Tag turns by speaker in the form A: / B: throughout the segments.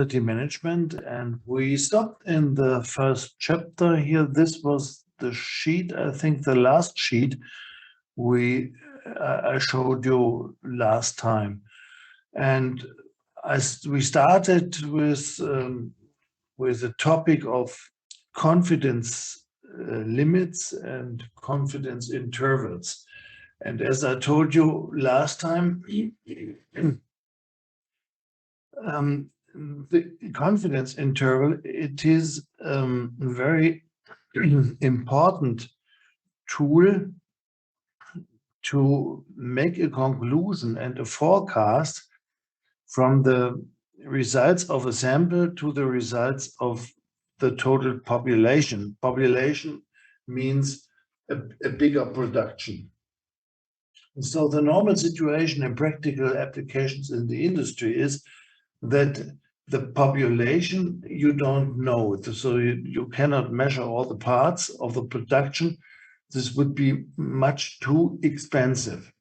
A: Management, and we stopped in the first chapter here. This was the sheet, I think the last sheet we I showed you last time. And we started with the topic of confidence limits and confidence intervals. And as I told you last time, the confidence interval, it is a very important tool to make a conclusion and a forecast from the results of a sample to the results of the total population. Population means a bigger production. So the normal situation in practical applications in the industry is that the population you don't know. So you cannot measure all the parts of the production. This would be much too expensive.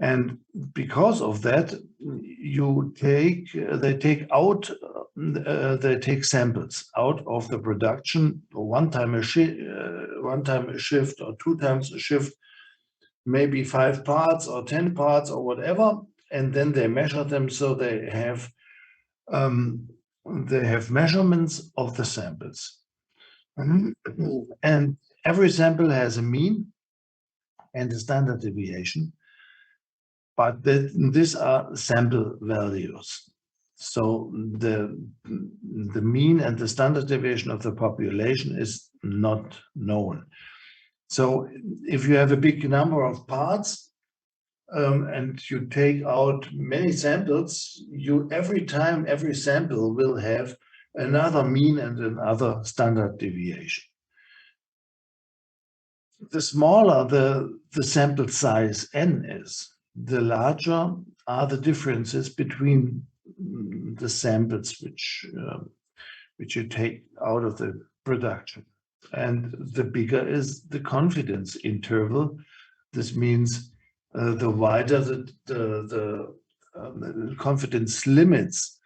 A: And because of that, they take samples out of the production one time a shift or two times a shift, maybe 5 parts or 10 parts or whatever, and then they measure them. So they have measurements of the samples. And every sample has a mean and a standard deviation, but these are sample values. So the mean and the standard deviation of the population is not known. So if you have a big number of parts and you take out many samples, every sample will have another mean and another standard deviation. The smaller the sample size n is, the larger are the differences between the samples which you take out of the production. And the bigger is the confidence interval. This means the wider the confidence limits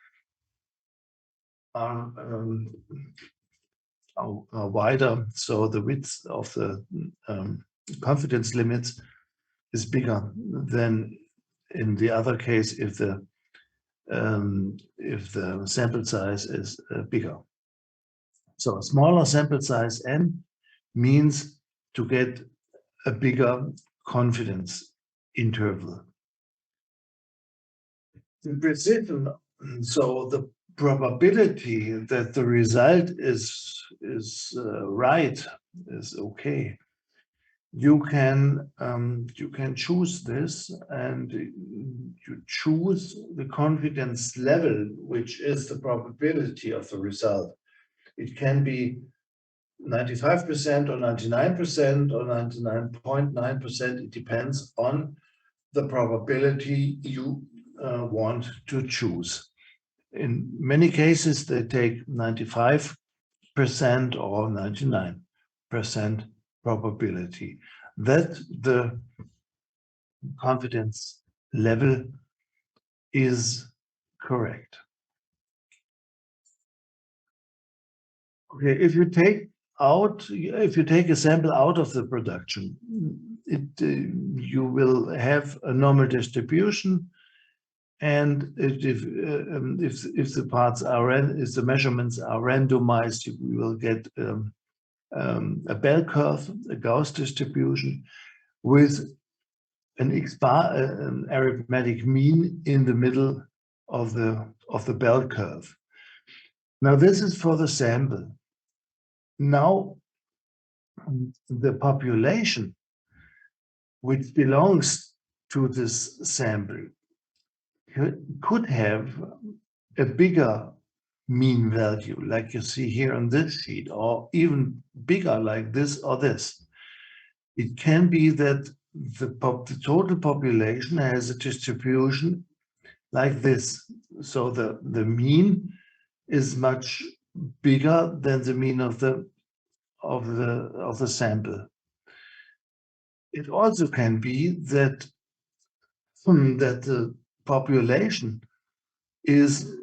A: are wider, so the width of the confidence limits is bigger than in the other case if the sample size is bigger. So a smaller sample size n means to get a bigger confidence interval. The precision, so the probability that the result is right, is okay. You can choose this, and you choose the confidence level, which is the probability of the result. It can be 95% or 99% or 99.9%. It depends on the probability you want to choose. In many cases, they take 95% or 99% probability that the confidence level is correct. Okay, if you take a sample out of the production, you will have a normal distribution, and if the parts are if the measurements are randomized, you will get a bell curve, a Gauss distribution, with an arithmetic mean in the middle of the bell curve. Now this is for the sample. Now the population which belongs to this sample could have a bigger mean value, like you see here on this sheet, or even bigger, like this or this. It can be that the total population has a distribution like this. So the mean is much bigger than the mean of the sample. It also can be that the population is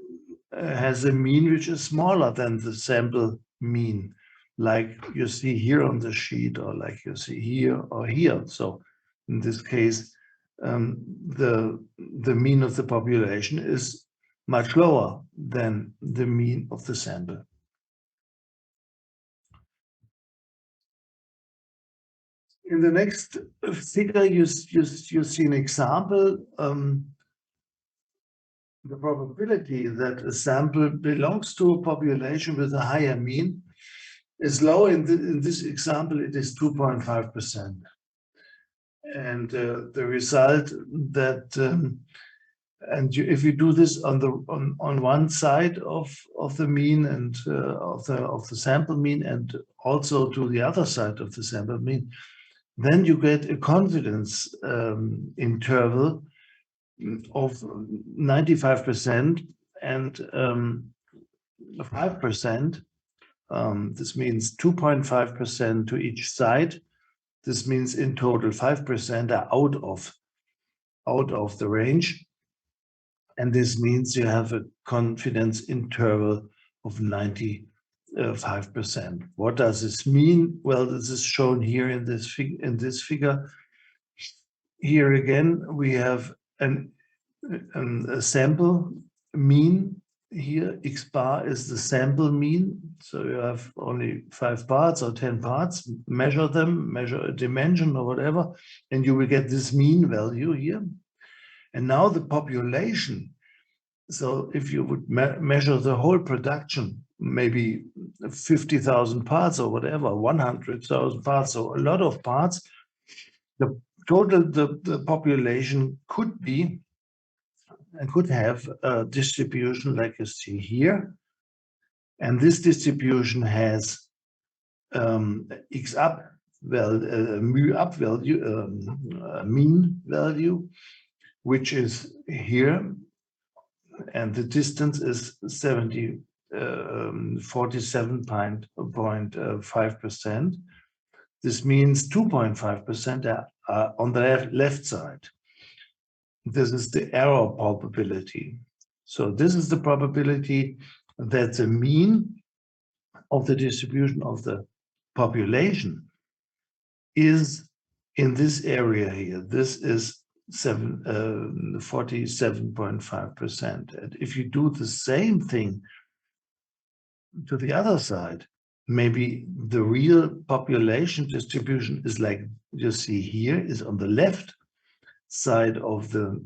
A: has a mean which is smaller than the sample mean, like you see here on the sheet, or like you see here or here. So in this case, the mean of the population is much lower than the mean of the sample. In the next figure, you see an example. The probability that a sample belongs to a population with a higher mean is low. In this example, it is 2.5%. And the result that, if you do this on one side of the mean and of the sample mean, and also to the other side of the sample mean, then you get a confidence interval of 95% and 5%. This means 2.5% to each side. This means in total 5% are out of the range. And this means you have a confidence interval of 95%. What does this mean? Well, this is shown here in this figure. Here again, we have a sample mean. Here, X bar is the sample mean. So you have only 5 parts or 10 parts, measure them, measure a dimension or whatever, and you will get this mean value here. And now the population. So if you would measure the whole production, maybe 50,000 parts or whatever, 100,000 parts, so a lot of parts, the total, the population could be and could have a distribution like you see here. And this distribution has X up, mu up value, mean value, which is here. And the distance is 47.5%. This means 2.5% are on the left side. This is the error probability. So this is the probability that the mean of the distribution of the population is in this area here. This is 47.5%. And if you do the same thing to the other side, maybe the real population distribution is like you see here, is on the left side of the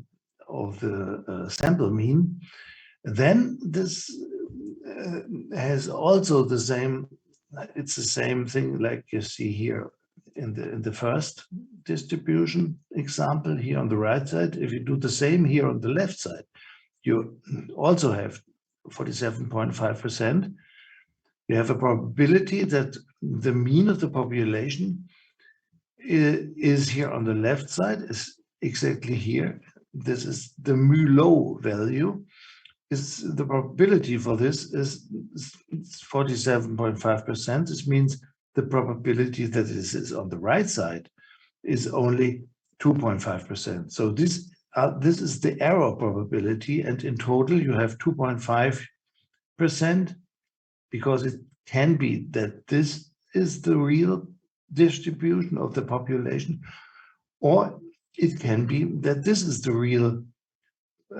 A: sample mean, then this has also the same, it's the same thing like you see here in the first distribution example here on the right side. If you do the same here on the left side, you also have 47.5%. You have a probability that the mean of the population is here on the left side, is exactly here. This is the mu low value. Is the probability for this is 47.5%. This means the probability that this is on the right side is only 2.5%. So this is the error probability, and in total you have 2.5%, because it can be that this is the real distribution of the population, or it can be that this is the real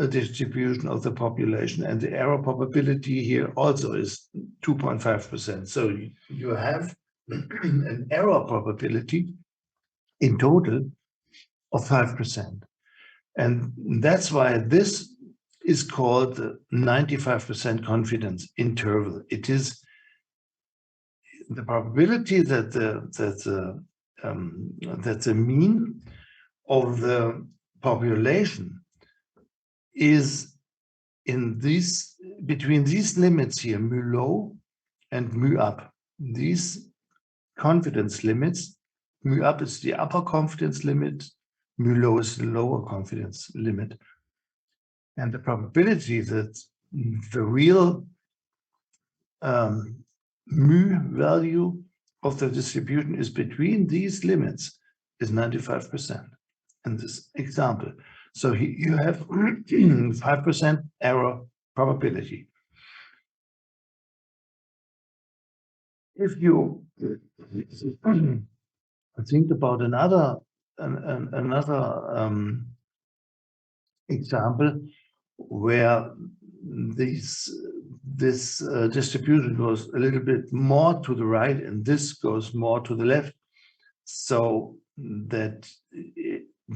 A: distribution of the population, and the error probability here also is 2.5%. So you have an error probability in total of 5%. And that's why this is called the 95% confidence interval. It is the probability that the mean of the population is in between these limits here, mu low and mu up. These confidence limits, mu up is the upper confidence limit, mu low is the lower confidence limit. And the probability that the real mu value of the distribution is between these limits is 95% in this example. So you have 5% error probability. If you think about another example where this distribution goes a little bit more to the right and this goes more to the left, so that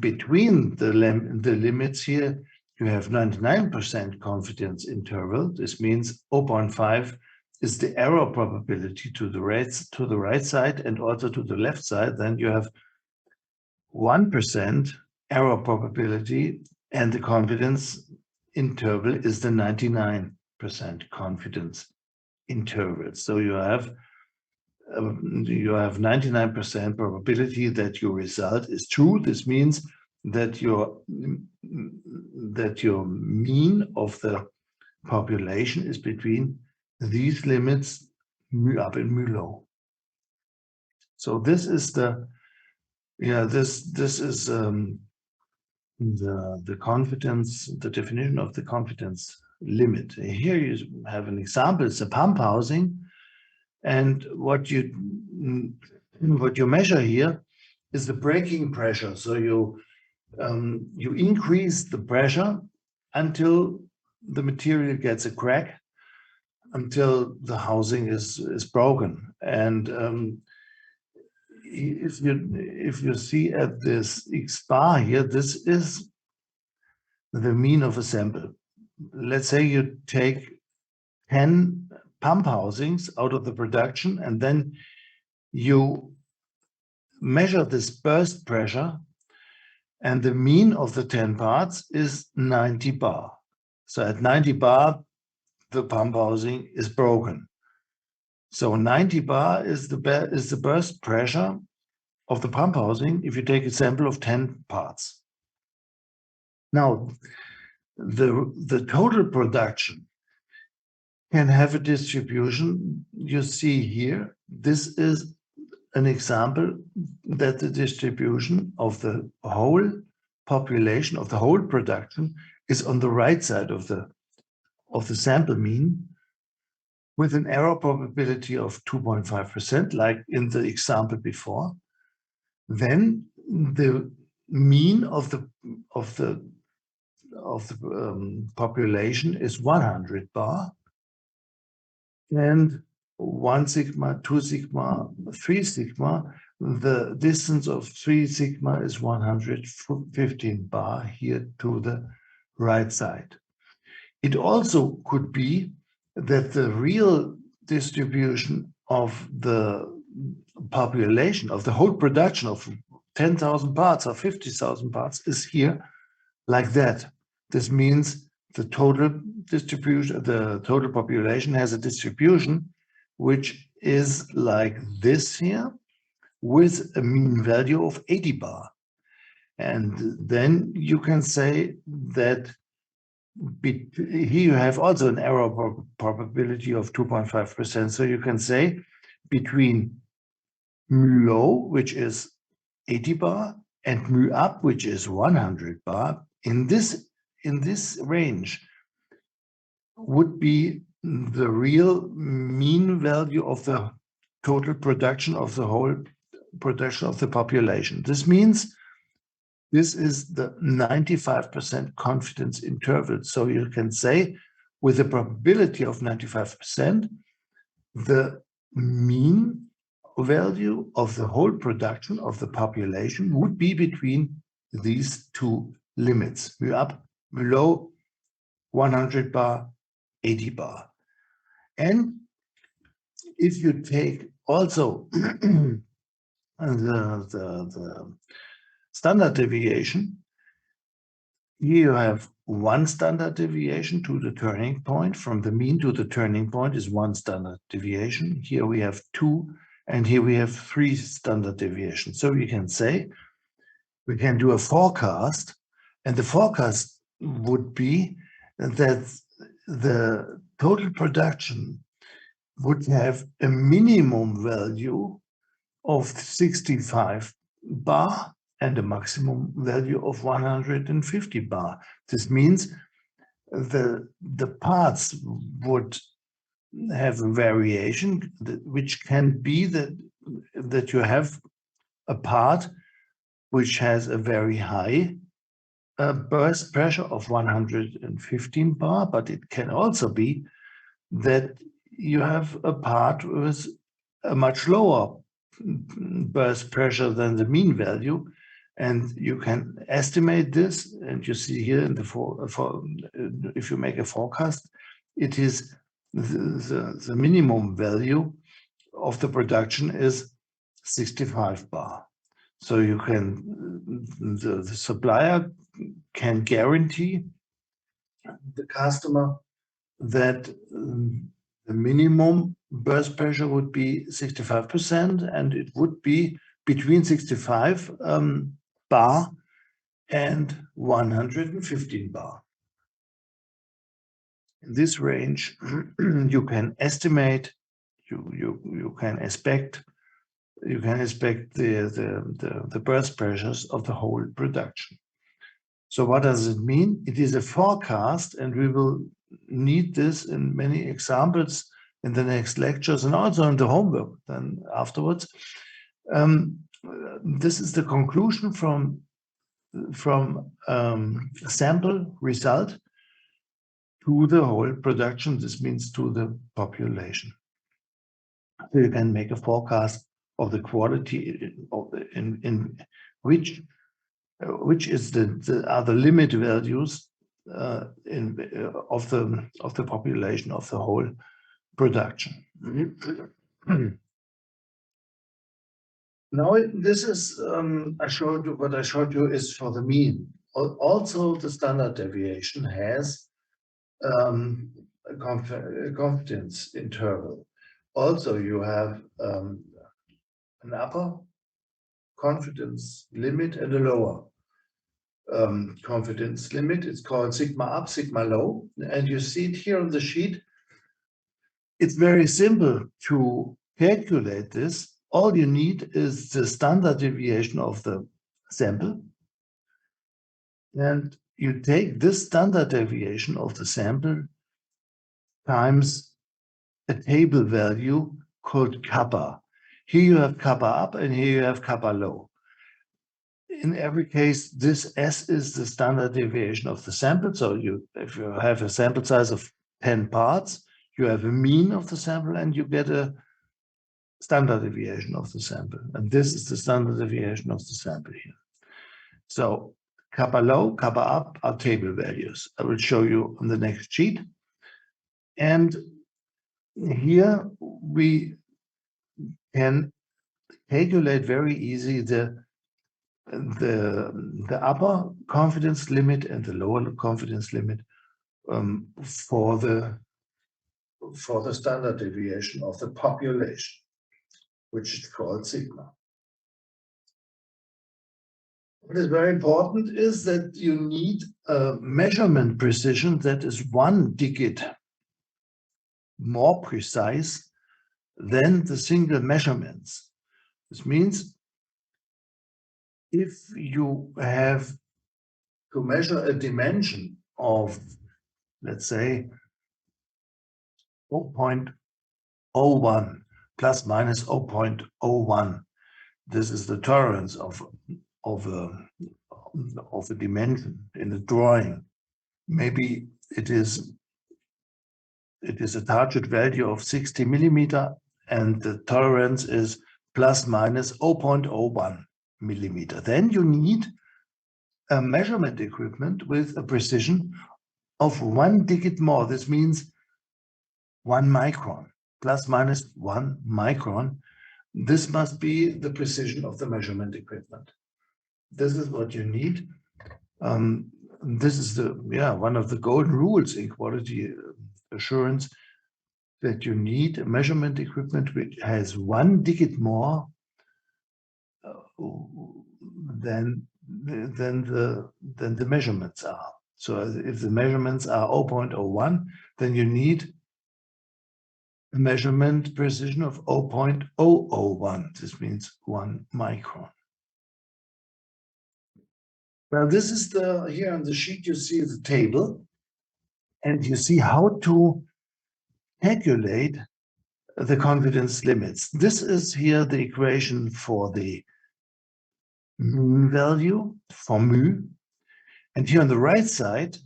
A: between the limits here you have 99% confidence interval. This means 0.5 is the error probability to the right side and also to the left side. Then you have 1% error probability, and the confidence interval is the 99% confidence interval. So you have 99% probability that your result is true. This means that your mean of the population is between these limits, mu up and mu low. So this is the the confidence, the definition of the confidence limit. Here you have an example. It's a pump housing, and what you measure here is the breaking pressure. So you increase the pressure until the material gets a crack, until the housing is broken. And if you see at this X bar here, this is the mean of a sample. Let's say you take 10 pump housings out of the production, and then you measure this burst pressure, and the mean of the 10 parts is 90 bar. So at 90 bar, the pump housing is broken. So 90 bar is the burst pressure of the pump housing if you take a sample of 10 parts. Now, the total production can have a distribution. You see here, this is an example that the distribution of the whole population, of the whole production, is on the right side of the sample mean, with an error probability of 2.5%, like in the example before. Then the mean of the population is 100 bar, and 1 sigma, 2 sigma, 3 sigma. The distance of 3 sigma is 115 bar here to the right side. It also could be that the real distribution of the population, of the whole production of 10,000 parts or 50,000 parts, is here like that. This means the total distribution, the total population has a distribution which is like this here, with a mean value of 80 bar. And then you can say that here you have also an error probability of 2.5%. So you can say between mu low, which is 80 bar, and mu up, which is 100 bar, in this range would be the real mean value of the total production of the whole production of the population. This means this is the 95% confidence interval. So you can say with a probability of 95%, the mean value of the whole production of the population would be between these two limits, mu up, mu low, 100 bar, 80 bar. And if you take also the standard deviation, here you have one standard deviation to the turning point. From the mean to the turning point is one standard deviation. Here we have 2, and here we have 3 standard deviations. So we can say we can do a forecast, and the forecast would be that the total production would have a minimum value of 65 bar and a maximum value of 150 bar. This means the parts would have a variation, which can be that you have a part which has a very high burst pressure of 115 bar, but it can also be that you have a part with a much lower burst pressure than the mean value, and you can estimate this. And you see here in the if you make a forecast, it is the minimum value of the production is 65 bar. So you can the supplier can guarantee the customer that the minimum burst pressure would be 65%, and it would be between 65 bar and 115 bar. In this range, you can estimate, you can expect the burst pressures of the whole production. So what does it mean? It is a forecast, and we will need this in many examples in the next lectures and also in the homework then afterwards. This is the conclusion from sample result to the whole production. This means to the population. So you can make a forecast of the quality of in which is are the limit values of the population of the whole production. Now this is what I showed you is for the mean. Also, the standard deviation has a confidence interval. Also, you have an upper confidence limit and a lower confidence limit. It's called sigma up, sigma low, and you see it here on the sheet. It's very simple to calculate this. All you need is the standard deviation of the sample, and you take this standard deviation of the sample times a table value called kappa. Here you have kappa up and here you have kappa low. In every case, this S is the standard deviation of the sample. So if you have a sample size of 10 parts, you have a mean of the sample and you get a standard deviation of the sample. And this is the standard deviation of the sample here. So kappa low, kappa up are table values. I will show you on the next sheet. And here we can calculate very easy the upper confidence limit and the lower confidence limit for the standard deviation of the population, which is called sigma. What is very important is that you need a measurement precision that is 1 digit more precise than the single measurements. This means if you have to measure a dimension of, let's say, 0.01 plus minus 0.01, this is the tolerance of a dimension in a drawing. Maybe it is a target value of 60 millimeter, and the tolerance is plus minus 0.01 millimeter. Then you need a measurement equipment with a precision of 1 digit more. This means 1 micron, plus minus 1 micron. This must be the precision of the measurement equipment. This is what you need. This is one of the golden rules in quality assurance, that you need a measurement equipment which has 1 digit more than the measurements are. So if the measurements are 0.01, then you need a measurement precision of 0.001. This means 1 micron. Now this is here on the sheet you see the table, and you see how to calculate the confidence limits. This is here the equation for the mean value for mu. And here on the right side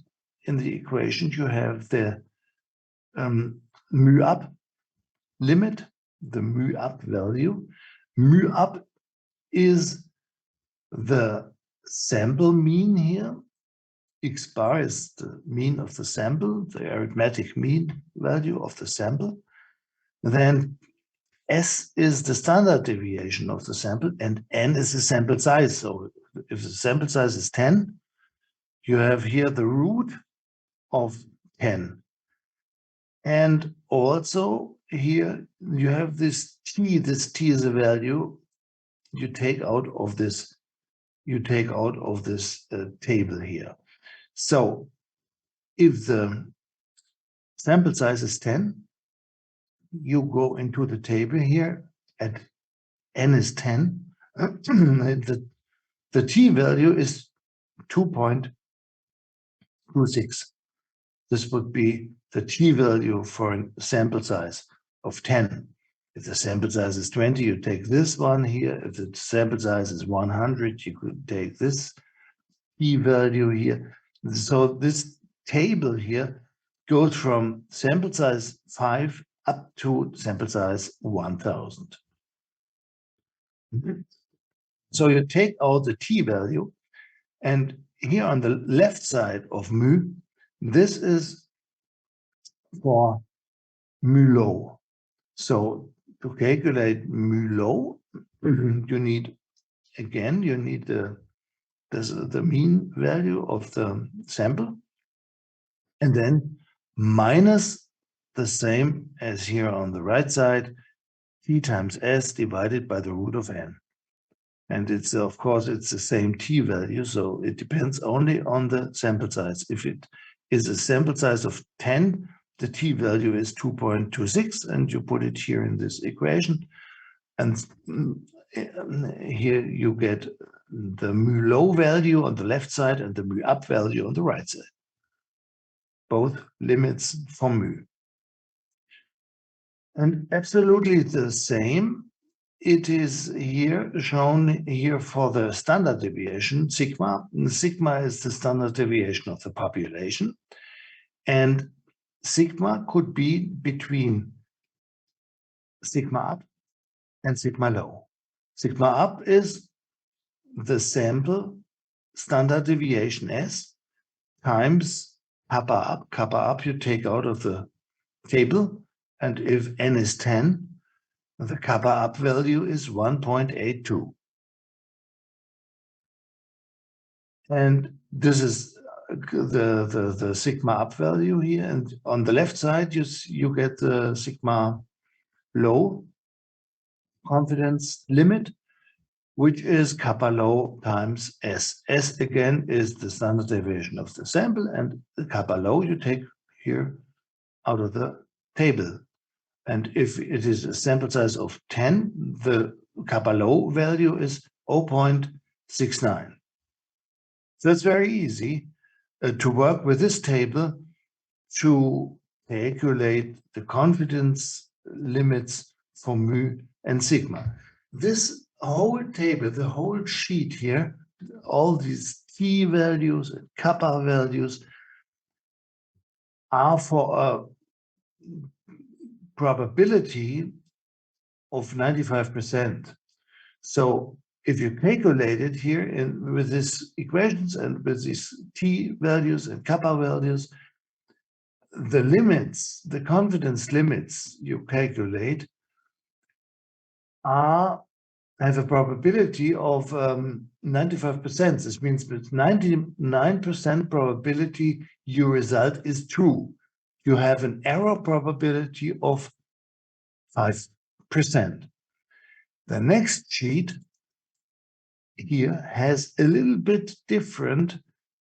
A: in the equation, you have the mu up limit, the mu up value. Mu up is the sample mean here. X bar is the mean of the sample, the arithmetic mean value of the sample. Then S is the standard deviation of the sample, and N is the sample size. So if the sample size is 10, you have here the root of 10. And also here you have this t. This t is a value you take out of this. Table here. So if the sample size is 10, you go into the table here at n is 10. The t value is 2.26. This would be the t value for a sample size of 10. If the sample size is 20, you take this one here. If the sample size is 100, you could take this t value here. So this table here goes from sample size 5 up to sample size 1000. So you take out the t value, and here on the left side of mu, this is for mu low. So to calculate mu low, you need the mean value of the sample, and then minus the same as here on the right side, t times s divided by the root of n. And it's, of course, it's the same t value, so it depends only on the sample size. If it is a sample size of 10, the t value is 2.26, and you put it here in this equation. And here you get the mu low value on the left side and the mu up value on the right side. Both limits for mu. And absolutely the same, it is here shown here for the standard deviation, sigma. Sigma is the standard deviation of the population. And sigma could be between sigma up and sigma low. Sigma up is the sample standard deviation S times kappa up. Kappa up you take out of the table, and if n is 10, the kappa up value is 1.82. And this is the sigma up value here. And on the left side, you get the sigma low confidence limit, which is kappa low times S. S again is the standard deviation of the sample, and the kappa low you take here out of the table. And if it is a sample size of 10, the kappa low value is 0.69. So it's very easy to work with this table to calculate the confidence limits for mu and sigma. This whole table, the whole sheet here, all these t values and kappa values are for a probability of 95%. So if you calculate it here with these equations and with these t values and kappa values, the limits, the confidence limits you calculate have a probability of 95%. This means with 99% probability your result is true. You have an error probability of 5%. The next sheet here has a little bit different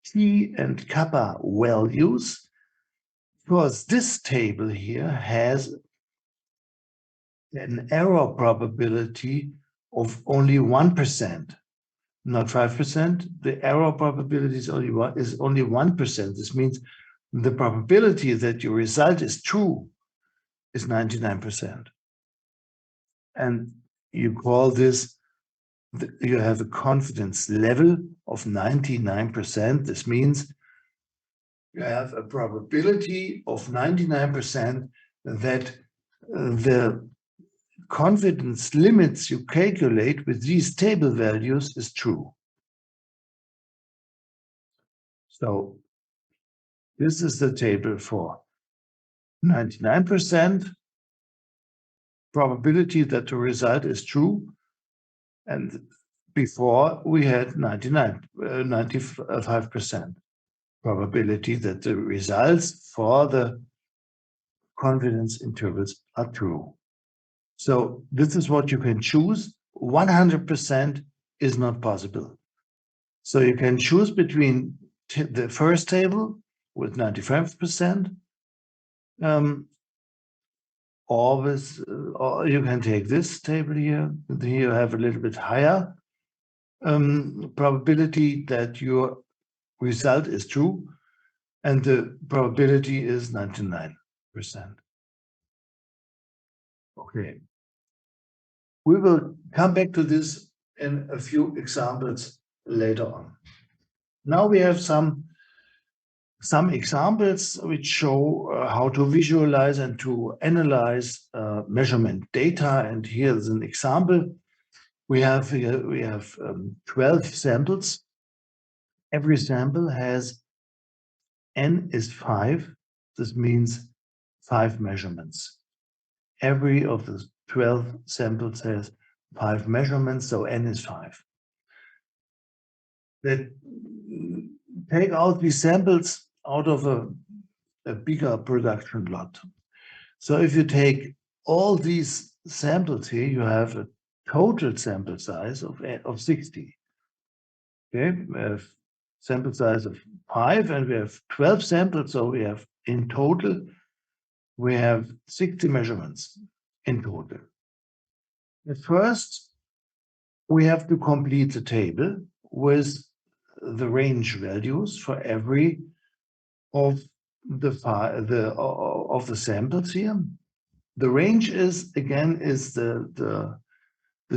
A: t and kappa values, because this table here has an error probability of only 1%, not 5%. The error probability is only 1%. This means the probability that your result is true is 99%. And you call this, you have a confidence level of 99%. This means you have a probability of 99% that the confidence limits you calculate with these table values is true. So this is the table for 99% probability that the result is true. And before we had 95% probability that the results for the confidence intervals are true. So this is what you can choose. 100% is not possible. So you can choose between the first table with 95%, or you can take this table here. Here you have a little bit higher probability that your result is true, and the probability is 99%. Okay. We will come back to this in a few examples later on. Now we have some examples which show how to visualize and to analyze measurement data. And here's an example. We have 12 samples. Every sample has n is 5. This means 5 measurements. Every of the 12 samples has 5 measurements, so n is 5. Take out these samples out of a bigger production lot. So if you take all these samples here, you have a total sample size of 60. Okay, we have sample size of 5 and we have 12 samples, so we have in total, we have 60 measurements in total. At first, we have to complete the table with the range values for every of the samples here. The range is the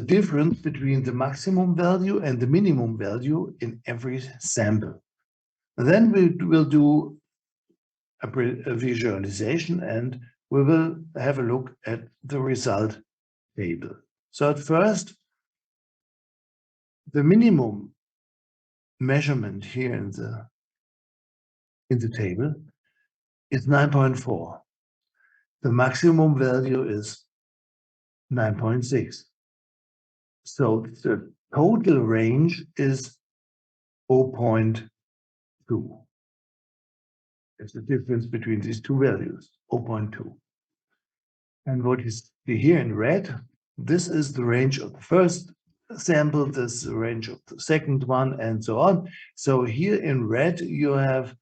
A: difference between the maximum value and the minimum value in every sample. And then we will do a visualization and we will have a look at the result table. So at first, the minimum measurement here in the table is 9.4. The maximum value is 9.6. So the total range is 0.2. It's the difference between these two values, 0.2. And what you see here in red, this is the range of the first sample, this is the range of the second one, and so on. So here in red, you have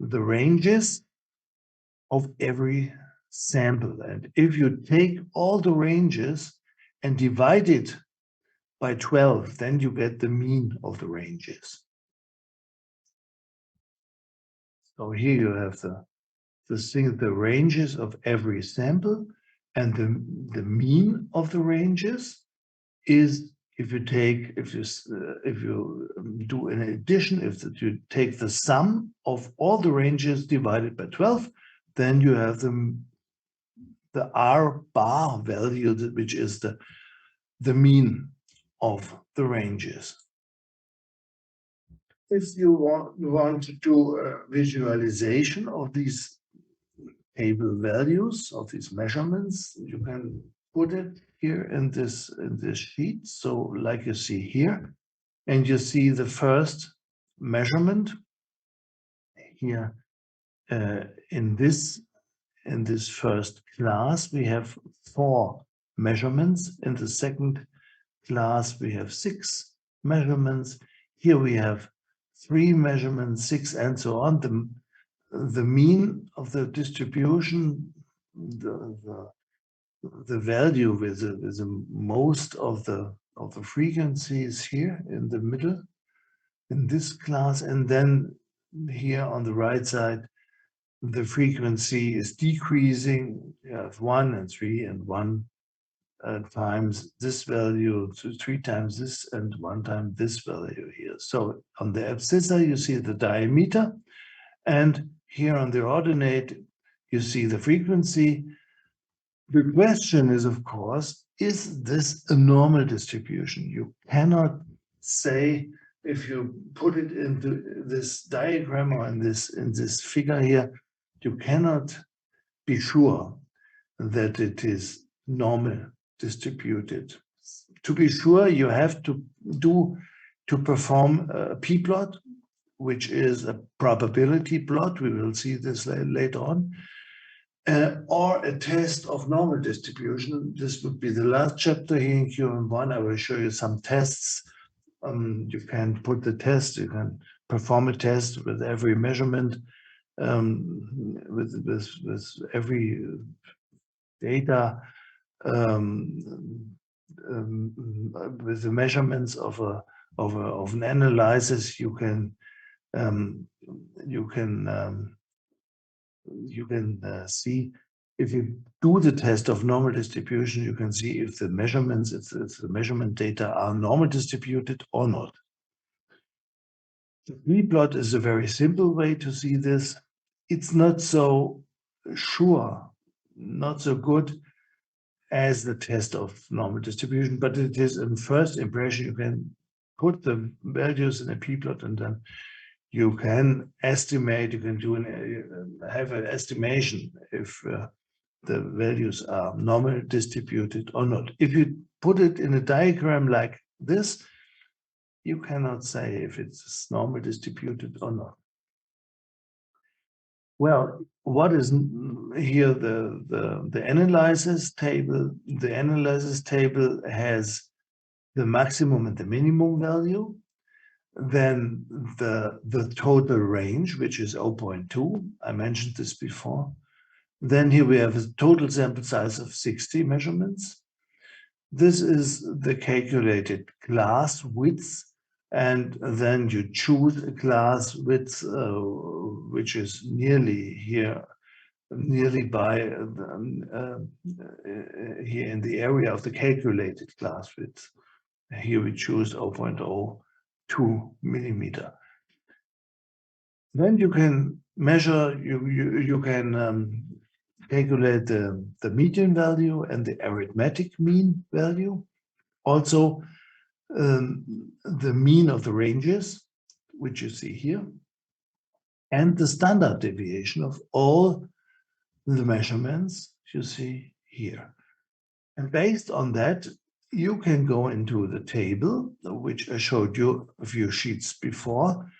A: the ranges of every sample. And if you take all the ranges and divide it by 12, then you get the mean of the ranges. So here you have the ranges of every sample, and the mean of the ranges is if you do an addition, if you take the sum of all the ranges divided by 12, then you have the R bar value, which is the mean of the ranges. If you want to do a visualization of these table values, of these measurements, you can put it here in this sheet. So like you see here, and you see the first measurement here in this first class, we have 4 measurements. In the second class, we have 6 measurements. Here we have 3 measurements, 6, and so on. The mean of the distribution, the value with the most of the frequencies here in the middle in this class, and then here on the right side the frequency is decreasing. You have 1 and 3 and 1 times this value, so 3 times this and 1 time this value here. So on the abscissa, you see the diameter, and here on the ordinate, you see the frequency. The question is, of course, is this a normal distribution? You cannot say, if you put it into this diagram or in this figure here, you cannot be sure that it is normal distributed. To be sure, you have to perform a p-plot, which is a probability plot. We will see this later on. Or a test of normal distribution. This would be the last chapter here in QM1. I will show you some tests. You can put the test, you can perform a test with every measurement, with every data, with the measurements of an analysis. You can see, if you do the test of normal distribution, you can see if the measurements, if the measurement data are normal distributed or not. The p-plot is a very simple way to see this. It's not so sure, not so good as the test of normal distribution, but it is a first impression. You can put the values in a p-plot, and then you can estimate, you can have an estimation if the values are normal distributed or not. If you put it in a diagram like this, you cannot say if it's normal distributed or not. Well, what is here the analysis table? The analysis table has the maximum and the minimum value. Then the total range, which is 0.2. I mentioned this before. Then here we have a total sample size of 60 measurements. This is the calculated class width, and then you choose a class width which is nearly here, nearly by here in the area of the calculated class width. Here we choose 0.02 millimeter. Then you can measure, you can calculate the median value and the arithmetic mean value. Also, the mean of the ranges, which you see here, and the standard deviation of all the measurements you see here. And based on that, you can go into the table, which I showed you a few sheets before,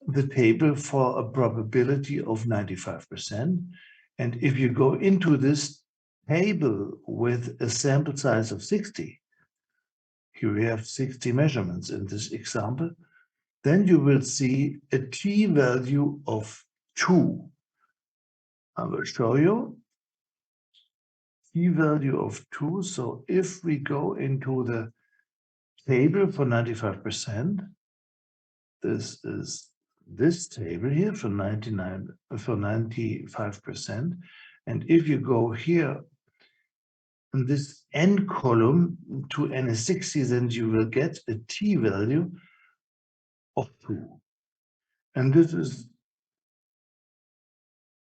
A: the table for a probability of 95%. And if you go into this table with a sample size of 60, here we have 60 measurements in this example, then you will see a t-value of 2. I will show you t-value of 2. So if we go into the table for 95%, this is this table here for 95%. And if you go here in this n column to n60, then you will get a t-value of 2. And this is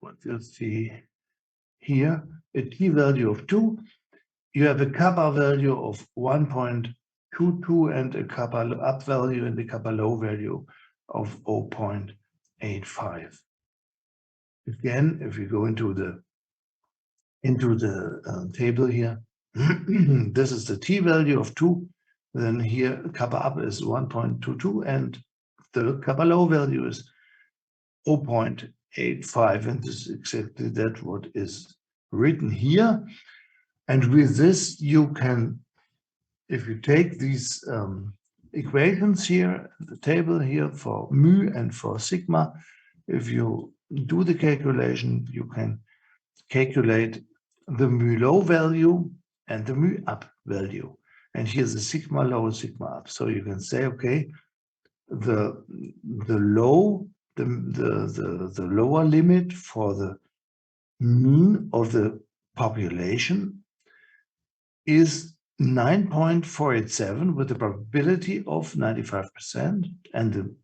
A: what you'll see here, a t-value of 2. You have a kappa value of 1.22 and a kappa up value and a kappa low value of 0.85. Again, if you go into the table here, this is the t-value of 2. Then here kappa up is 1.22 and the kappa low value is 0.85, and this is exactly that what is written here. And with this, you can, if you take these equations here, the table here for mu and for sigma, if you do the calculation, you can calculate the mu low value and the mu up value. And here's the sigma low, sigma up. So you can say, okay, the low the lower limit for the mean of the population is 9.487 with a probability of 95%, and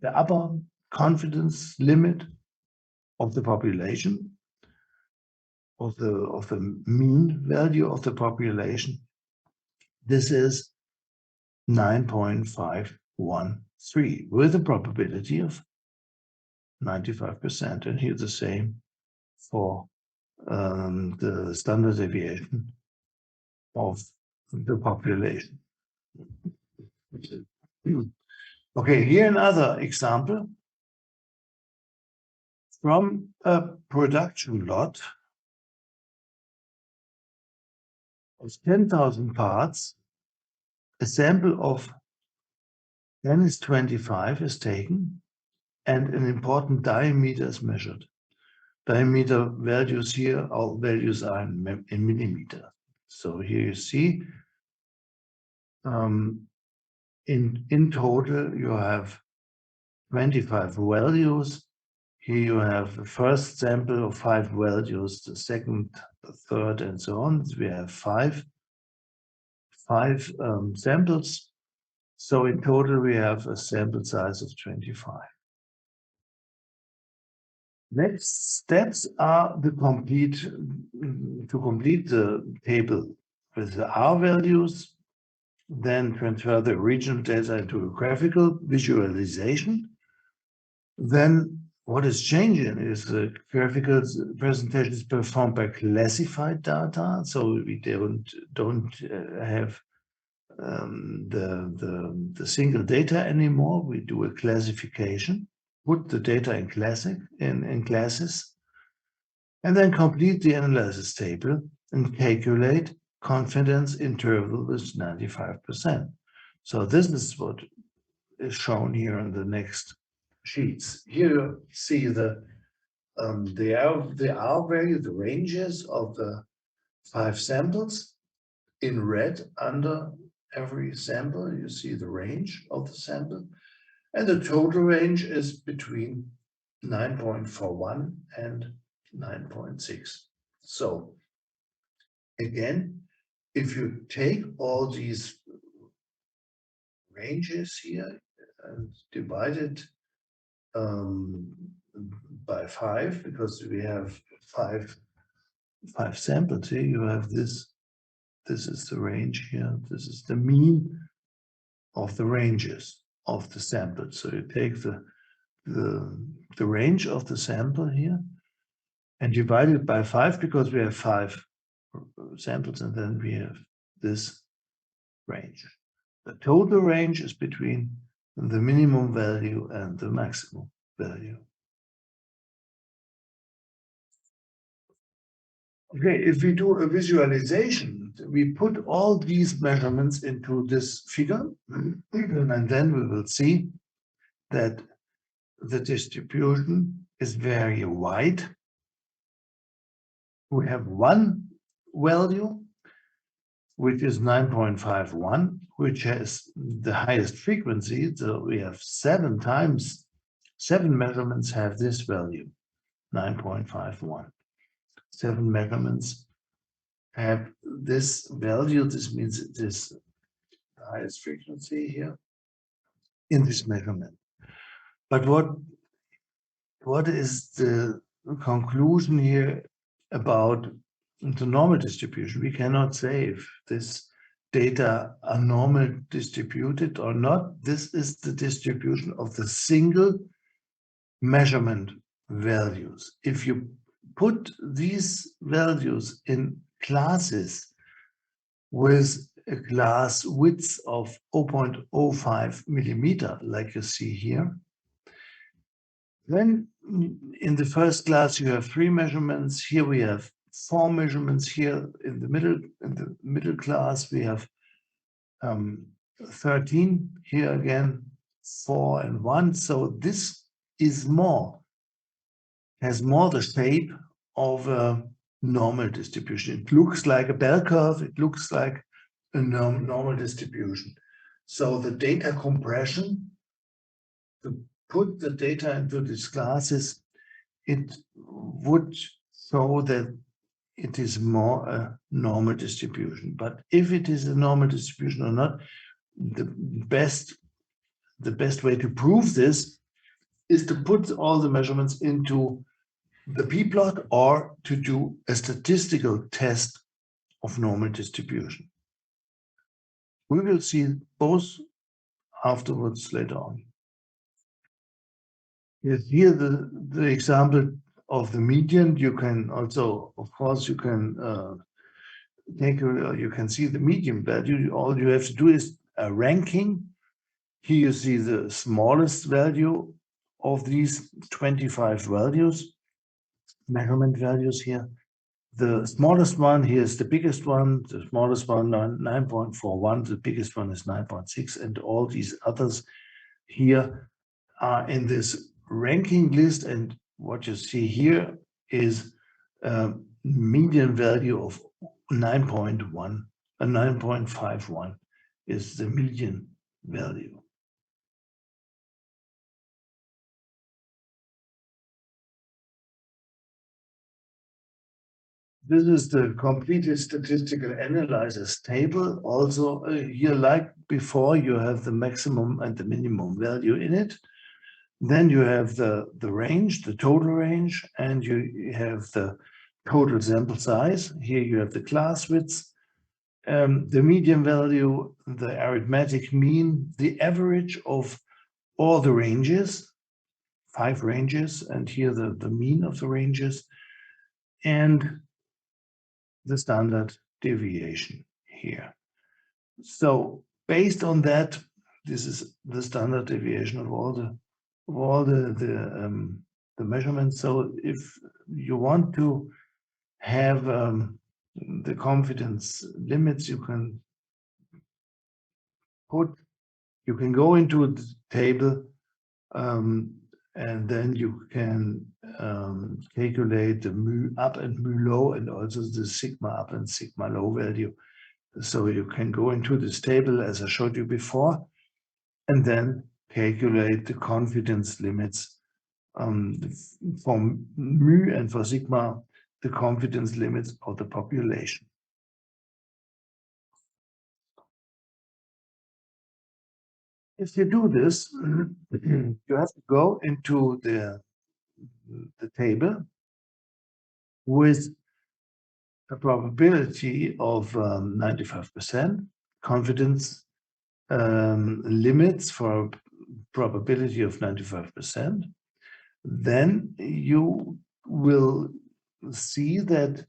A: the upper confidence limit of the population of the mean value of the population, this is 9.513 with a probability of 95%, and here the same for the standard deviation of the population. Okay, here another example from a production lot of 10,000 parts. A sample of n is 25 is taken, and an important diameter is measured. Diameter values here, all values are in millimeter. So here you see, in total you have 25 values. Here you have the first sample of 5 values, the second, the third, and so on. We have five samples. So in total we have a sample size of 25. Next steps are to complete the table with the R values, then transfer the regional data into a graphical visualization. Then what is changing is the graphical presentation is performed by classified data, so we don't have the single data anymore. We do a classification, put the data in classes, and then complete the analysis table and calculate confidence interval with 95%. So this is what is shown here in the next sheets. Here you see the R value, the ranges of the 5 samples. In red under every sample, you see the range of the sample, and the total range is between 9.41 and 9.6. So again, if you take all these ranges here and divide it by 5, because we have five samples here, you have this. This is the range here. This is the mean of the ranges of the samples. So you take the range of the sample here and divide it by 5, because we have 5 samples, and then we have this range. The total range is between the minimum value and the maximum value. Okay, if we do a visualization, we put all these measurements into this figure, and then we will see that the distribution is very wide. We have one value, which is 9.51, which has the highest frequency. So we have 7 measurements have this value, 9.51. 7 measurements have this value. This means it is the highest frequency here in this measurement. But what is the conclusion here about the normal distribution? We cannot say if this data are normal distributed or not. This is the distribution of the single measurement values. If you put these values in classes with a class width of 0.05 millimeter, like you see here, then in the first class you have 3 measurements. Here we have 4 measurements. Here in the middle class we have 13. Here again 4 and 1. So this is has more the shape of a normal distribution. It looks like a bell curve. It looks like a normal distribution. So the data compression, the put the data into these classes, it would show that it is more a normal distribution. But if it is a normal distribution or not, the best way to prove this is to put all the measurements into the p-plot or to do a statistical test of normal distribution. We will see both afterwards later on. Yes, here the example of the median. You can also, of course, you can you can see the median value. All you have to do is a ranking. Here you see the smallest value of these 25 values, measurement values here. The smallest one here is the biggest one, the smallest one 9.41, the biggest one is 9.6, and all these others here are in this ranking list. And what you see here is a median value of 9.1, 9.51 is the median value. This is the completed statistical analysis table. Also, here, like before, you have the maximum and the minimum value in it. Then you have the range, the total range, and you have the total sample size. Here you have the class width, the median value, the arithmetic mean, the average of all the ranges, 5 ranges, and here the mean of the ranges, and the standard deviation here. So based on that, this is the standard deviation of all the measurements. So if you want to have the confidence limits, you can go into the table and then you can calculate the mu up and mu low, and also the sigma up and sigma low value. So you can go into this table as I showed you before, and then calculate the confidence limits for mu and for sigma, the confidence limits of the population. If you do this, you have to go into the table with a probability of 95%, confidence limits for probability of 95%. Then you will see that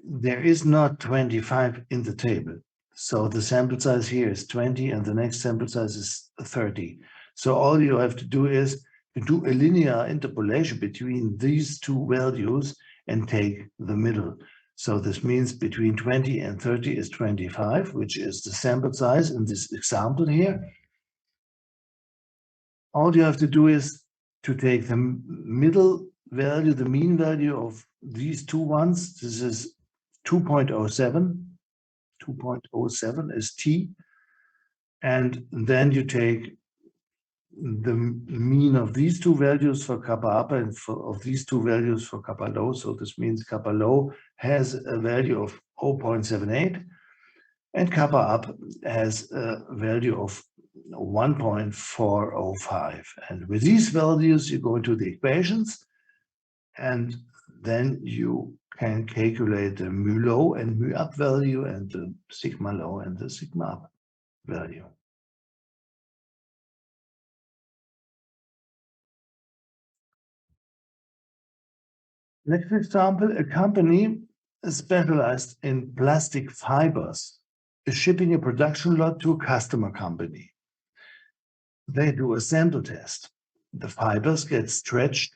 A: there is not 25 in the table. So the sample size here is 20 and the next sample size is 30. So all you have to do is to do a linear interpolation between these two values and take the middle. So this means between 20 and 30 is 25, which is the sample size in this example here. All you have to do is to take the middle value, the mean value of these two ones. This is 2.07. 2.07 is T. And then you take the mean of these two values for kappa upper and of these two values for kappa low. So this means kappa low has a value of 0.78 and kappa up has a value of 1.405. And with these values, you go into the equations, and then you can calculate the mu low and mu up value and the sigma low and the sigma up value. Next example, a company specialized in plastic fibers is shipping a production lot to a customer company. They do a sample test. The fibers get stretched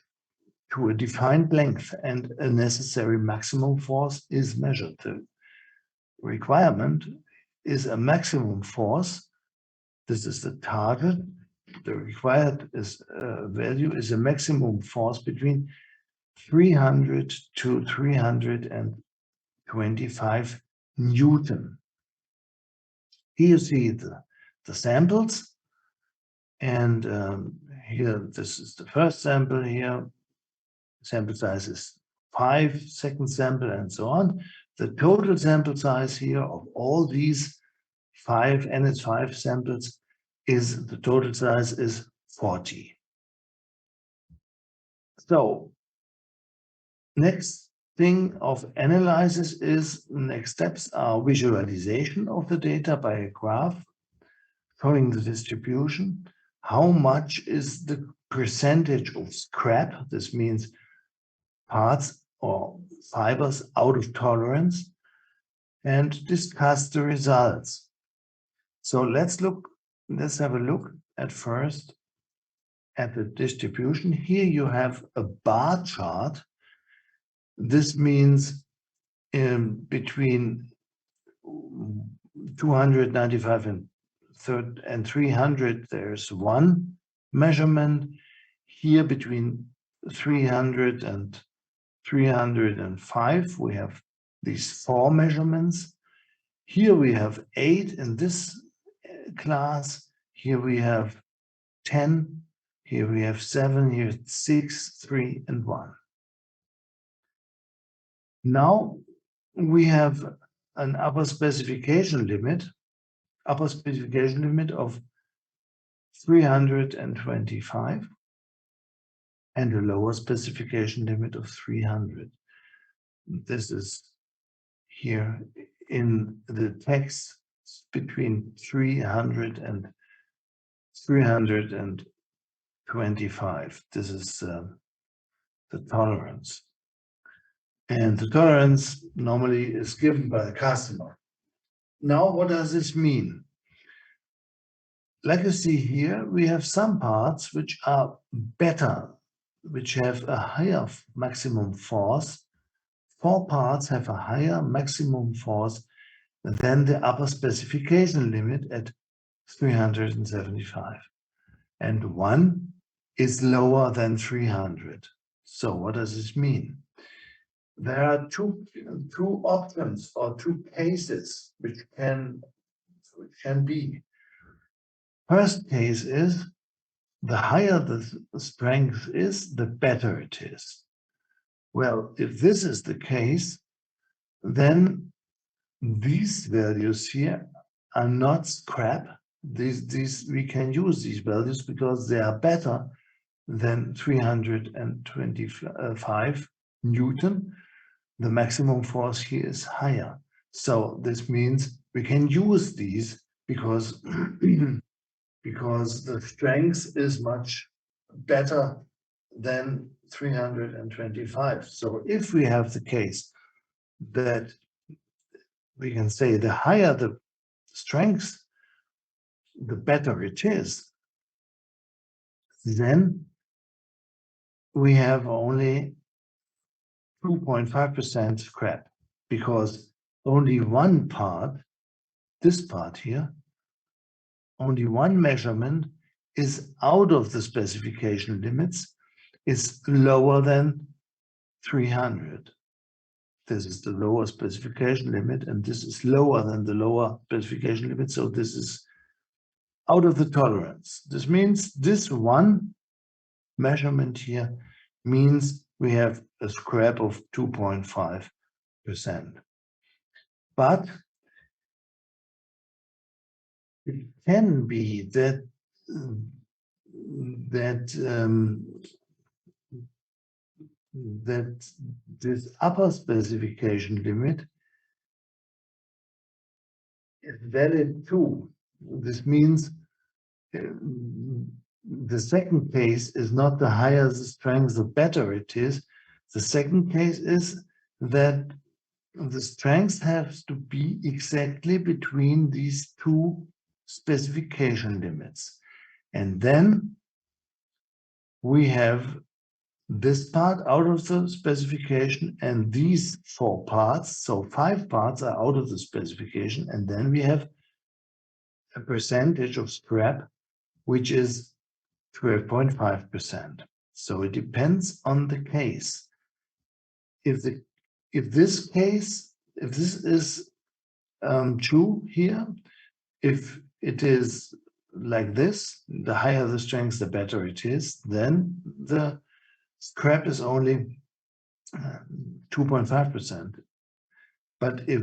A: to a defined length and a necessary maximum force is measured. The requirement is a maximum force. This is the target. The required value is a maximum force between 300 to 325 Newton. Here you see the samples, and here, this is the first sample here. Sample size is 5, second sample, and so on. The total sample size here of all these 5 NH5 samples is, the total size is 40. So next thing of analysis is, next steps are visualization of the data by a graph showing the distribution. How much is the percentage of scrap? This means parts or fibers out of tolerance, and discuss the results. So let's have a look at first at the distribution. Here you have a bar chart. This means between 295 and 300, there's one measurement. Here between 300 and 305, we have these 4 measurements. Here we have 8 in this class. Here we have 10. Here we have 7. Here 6, 3, and 1. Now we have an upper specification limit of 325 and a lower specification limit of 300. This is here in the text between 300 and 325. This is the tolerance. And the tolerance normally is given by the customer. Now, what does this mean? Like you see here, we have some parts which are better, which have a higher maximum force. 4 parts have a higher maximum force than the upper specification limit at 375. And 1 is lower than 300. So what does this mean? There are two options or 2 cases which can be. First case is, the higher the strength is, the better it is. Well, if this is the case, then these values here are not scrap. These we can use these values because they are better than 325 Newton. The maximum force here is higher. So this means we can use these because because the strength is much better than 325. So if we have the case that we can say the higher the strength, the better it is, then we have only 2.5% scrap, because only one part, this part here, only one measurement is out of the specification limits, is lower than 300. This is the lower specification limit, and this is lower than the lower specification limit, so this is out of the tolerance. This means this one measurement here means we have a scrap of 2.5%. But it can be that this upper specification limit is valid too. This means the second case is not the higher the strength, the better it is. The second case is that the strength has to be exactly between these 2 specification limits. And then we have this part out of the specification and these 4 parts. So 5 parts are out of the specification. And then we have a percentage of scrap, which is 12.5%. So it depends on the case. If this is true here, if it is like this, the higher the strength, the better it is, then the scrap is only 2.5%. But if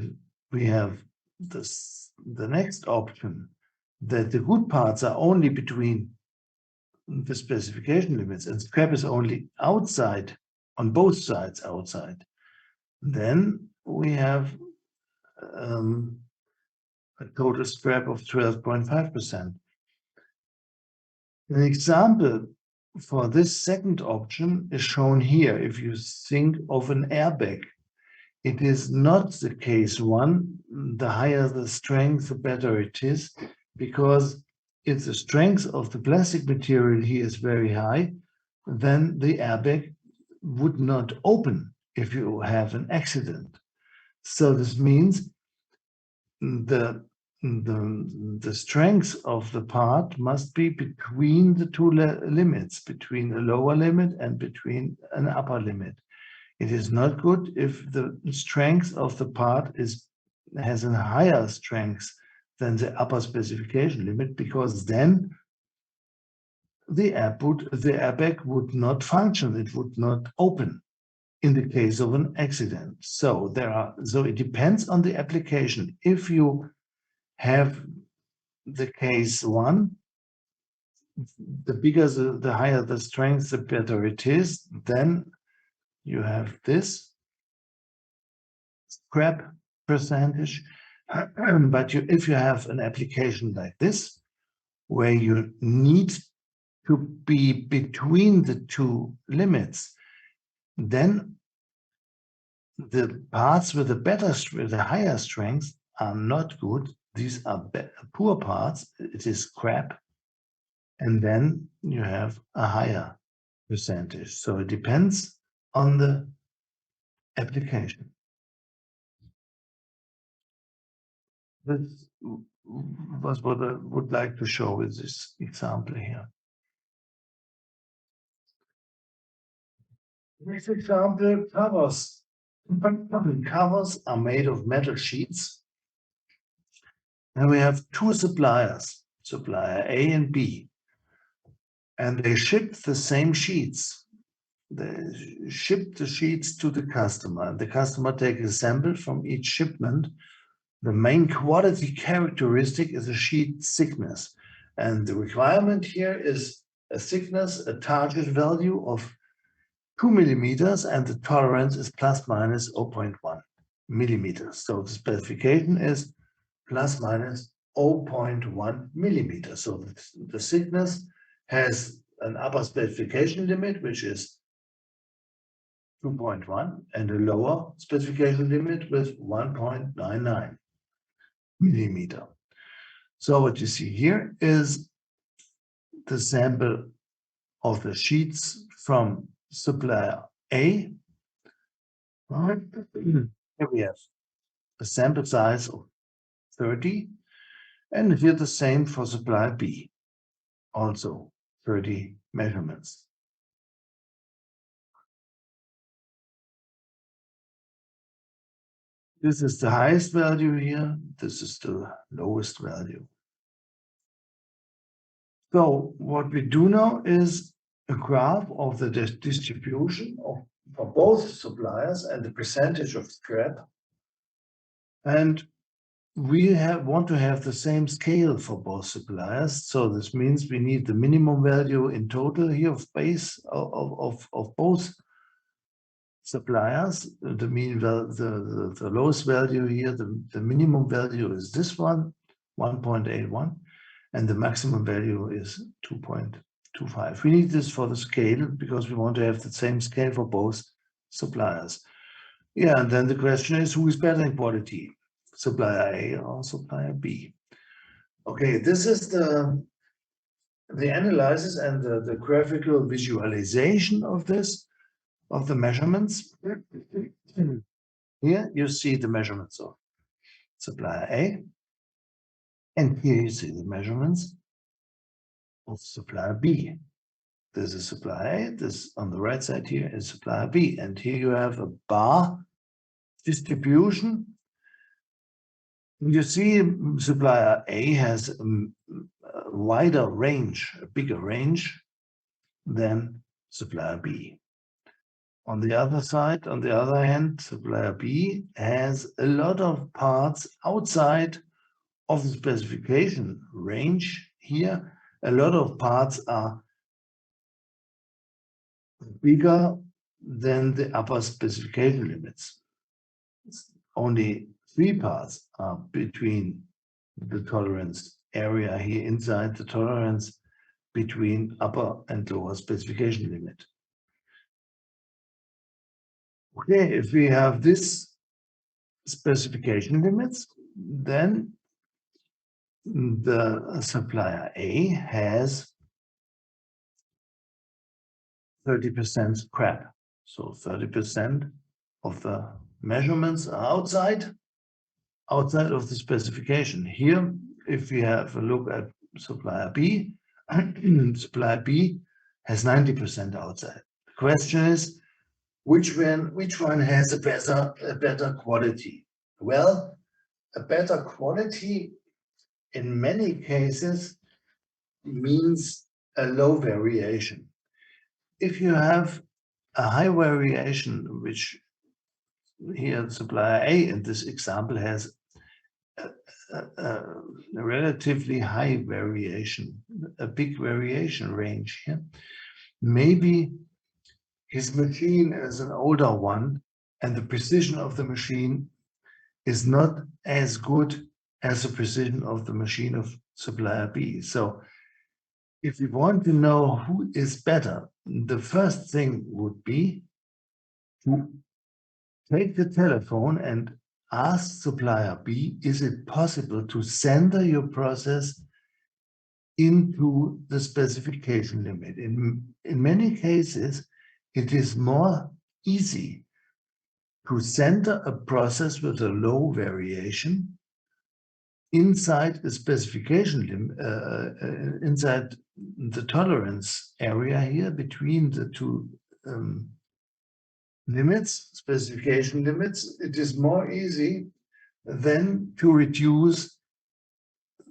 A: we have the next option, that the good parts are only between the specification limits and scrap is only outside, on both sides outside, then we have a total scrap of 12.5%. An example for this second option is shown here. If you think of an airbag, it is not the case one, the higher the strength, the better it is, because if the strength of the plastic material here is very high, then the airbag would not open if you have an accident. So this means the strength of the part must be between the two limits, between a lower limit and between an upper limit. It is not good if the strength of the part has a higher strength than the upper specification limit, because then the airbag would not function, it would not open in the case of an accident. So it depends on the application. If you have the case one, the higher the strength, the better it is, then you have this scrap percentage. But if you have an application like this, where you need to be between the two limits, then the parts with the higher strength are not good. These are poor parts. It is scrap. And then you have a higher percentage. So it depends on the application. This was what I would like to show with this example here. Next example, covers. Covers are made of metal sheets. And we have two suppliers, supplier A and B. And they ship the same sheets. They ship the sheets to the customer. The customer takes a sample from each shipment. The main quality characteristic is a sheet thickness. And the requirement here is a thickness, a target value of 2 millimeters, and the tolerance is plus minus 0.1 millimeters. So the specification is plus minus 0.1 millimeters. So the thickness has an upper specification limit, which is 2.1, and a lower specification limit with 1.99 millimeter. So what you see here is the sample of the sheets from supplier A. Here we have a sample size of 30, and here the same for supplier B, also 30 measurements. This is the highest value here, this is the lowest value. So what we do now is a graph of the distribution for both suppliers and the percentage of scrap. And we want to have the same scale for both suppliers. So this means we need the minimum value in total here of base of both suppliers. The mean the lowest value here, the minimum value is this one, 1.81, and the maximum value is 2.25. We need this for the scale because we want to have the same scale for both suppliers. Yeah, and then the question is, who is better in quality, supplier A or supplier B? Okay, this is the analysis and the graphical visualization of this, of the measurements. Here you see the measurements of supplier A, and here you see the measurements of supplier B. This is supplier A, this on the right side here is supplier B, and here you have a bar distribution You see, supplier A has a wider range, a bigger range than supplier B. On the other side, on the other hand, supplier B has a lot of parts outside of the specification range here. A lot of parts are bigger than the upper specification limits. Only 3 parts are between the tolerance area here inside the tolerance between upper and lower specification limit. Okay, if we have this specification limits, then the supplier A has 30% scrap. So 30% of the measurements are outside of the specification. Here, if we have a look at supplier B, supplier B has 90% outside. The question is, which one has a better quality? Well, a better quality in many cases means a low variation. If you have a high variation, which here supplier A in this example has a relatively high variation, a big variation range here, maybe his machine is an older one and the precision of the machine is not as good as the precision of the machine of supplier B. So if you want to know who is better, the first thing would be to take the telephone and ask supplier B, is it possible to center your process into the specification limit? In many cases, it is more easy to center a process with a low variation inside the specification limit, inside the tolerance area here between the two limits, specification limits. It is more easy than to reduce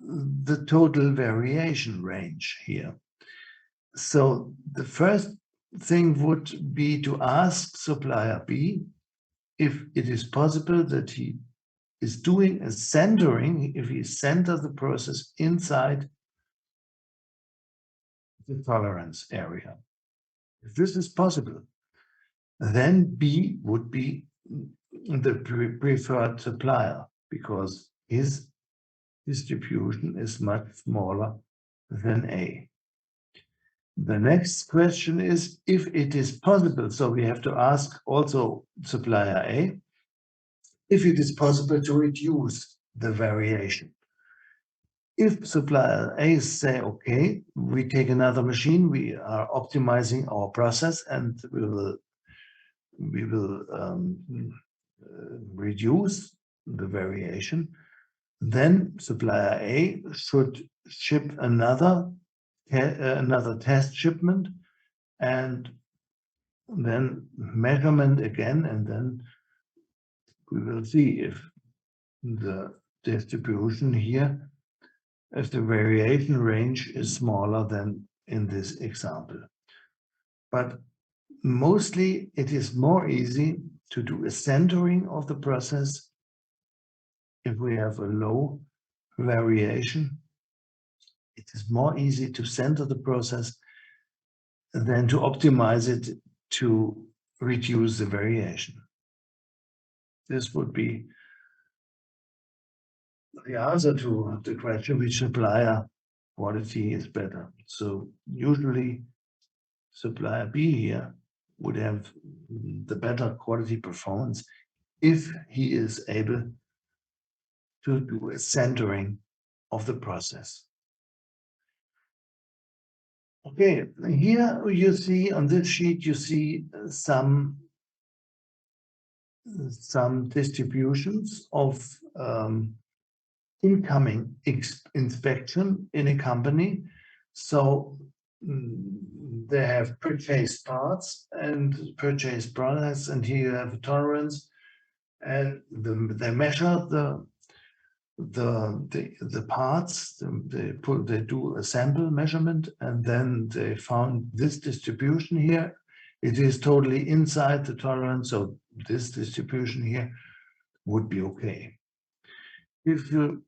A: the total variation range here. So the first thing would be to ask supplier B if it is possible that he is doing a centering, if he centers the process inside the tolerance area. If this is possible, then B would be the preferred supplier because his distribution is much smaller than A. The next question is if it is possible, so we have to ask also supplier A, if it is possible to reduce the variation. If supplier A say, okay, we take another machine, we are optimizing our process and we will reduce the variation, then supplier A should ship another test shipment and then measurement again, and then we will see if the distribution here, if the variation range is smaller than in this example. But mostly it is more easy to do a centering of the process if we have a low variation. It is more easy to center the process than to optimize it to reduce the variation. This would be the answer to the question which supplier quality is better. So usually supplier B here would have the better quality performance if he is able to do a centering of the process. Okay, here you see on this sheet, you see some distributions of incoming inspection in a company. So they have purchased parts and purchased products, and here you have a tolerance, and they measure the parts, they do a sample measurement, and then they found this distribution here. It is totally inside the tolerance, so this distribution here would be okay. If you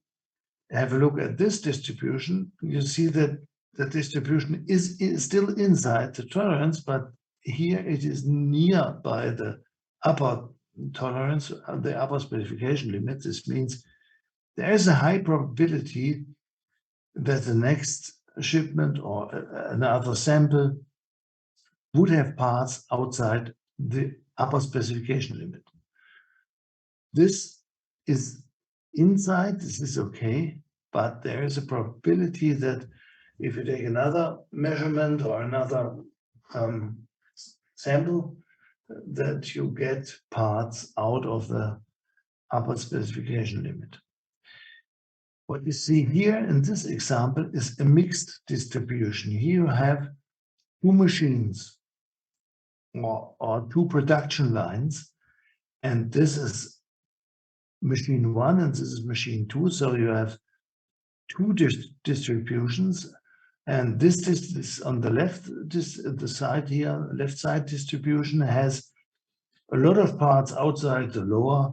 A: have a look at this distribution, you see that the distribution is still inside the tolerance, but here it is near by the upper tolerance, the upper specification limit. This means there is a high probability that the next shipment or another sample would have parts outside the upper specification limit. This is inside, this is okay, but there is a probability that if you take another measurement or another sample, that you get parts out of the upper specification limit. What you see here in this example is a mixed distribution. Here you have two machines or two production lines, and this is machine 1 and this is machine 2. So you have two distributions, and this is on the left, the side here, left side distribution has a lot of parts outside the lower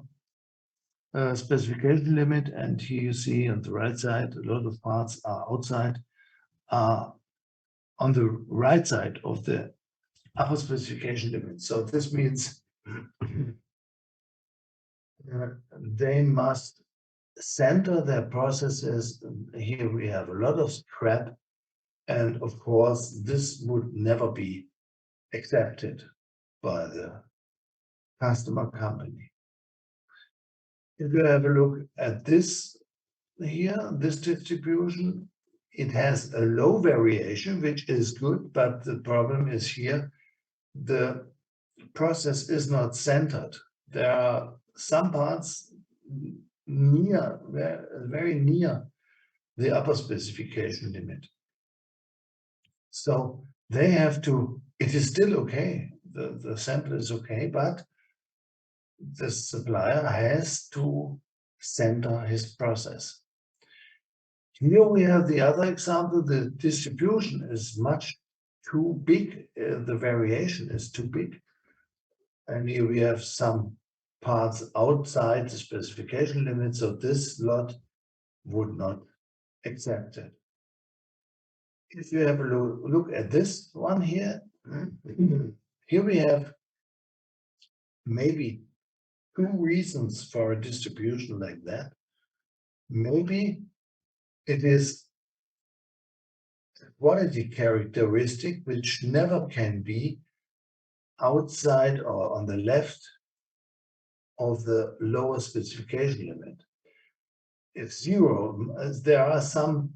A: specification limit, and here you see on the right side a lot of parts are outside, on the right side of the upper specification limit. So this means they must center their processes. Here we have a lot of scrap, and of course this would never be accepted by the customer company. If you have a look at this here, this distribution, it has a low variation, which is good, but the problem is here, the process is not centered. There are some parts near, very near the upper specification limit. So they have to, it is still okay, the sample is okay, but the supplier has to center his process. Here we have the other example. The distribution is much too big. The variation is too big. And here we have some parts outside the specification limit. So this lot would not accept it. If you have a look at this one here, here we have maybe two reasons for a distribution like that. Maybe it is a quality characteristic which never can be outside or on the left of the lower specification limit. If zero, there are some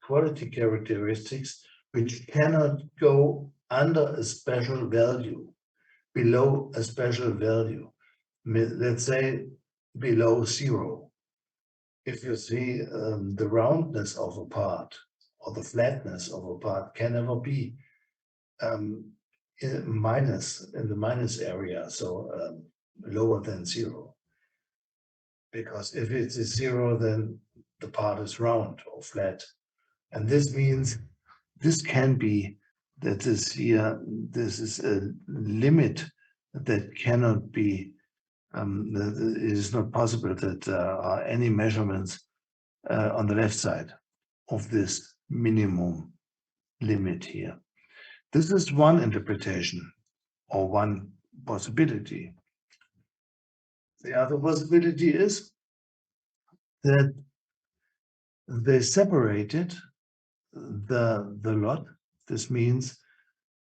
A: quality characteristics which cannot go under a special value, below a special value. Let's say below 0. If you see the roundness of a part or the flatness of a part can never be in the minus area, so lower than 0. Because if it is 0, then the part is round or flat. And this means this can be that this here, this is a limit that cannot be, it is not possible that there are any measurements on the left side of this minimum limit here. This is one interpretation or one possibility. The other possibility is that they separated the lot. This means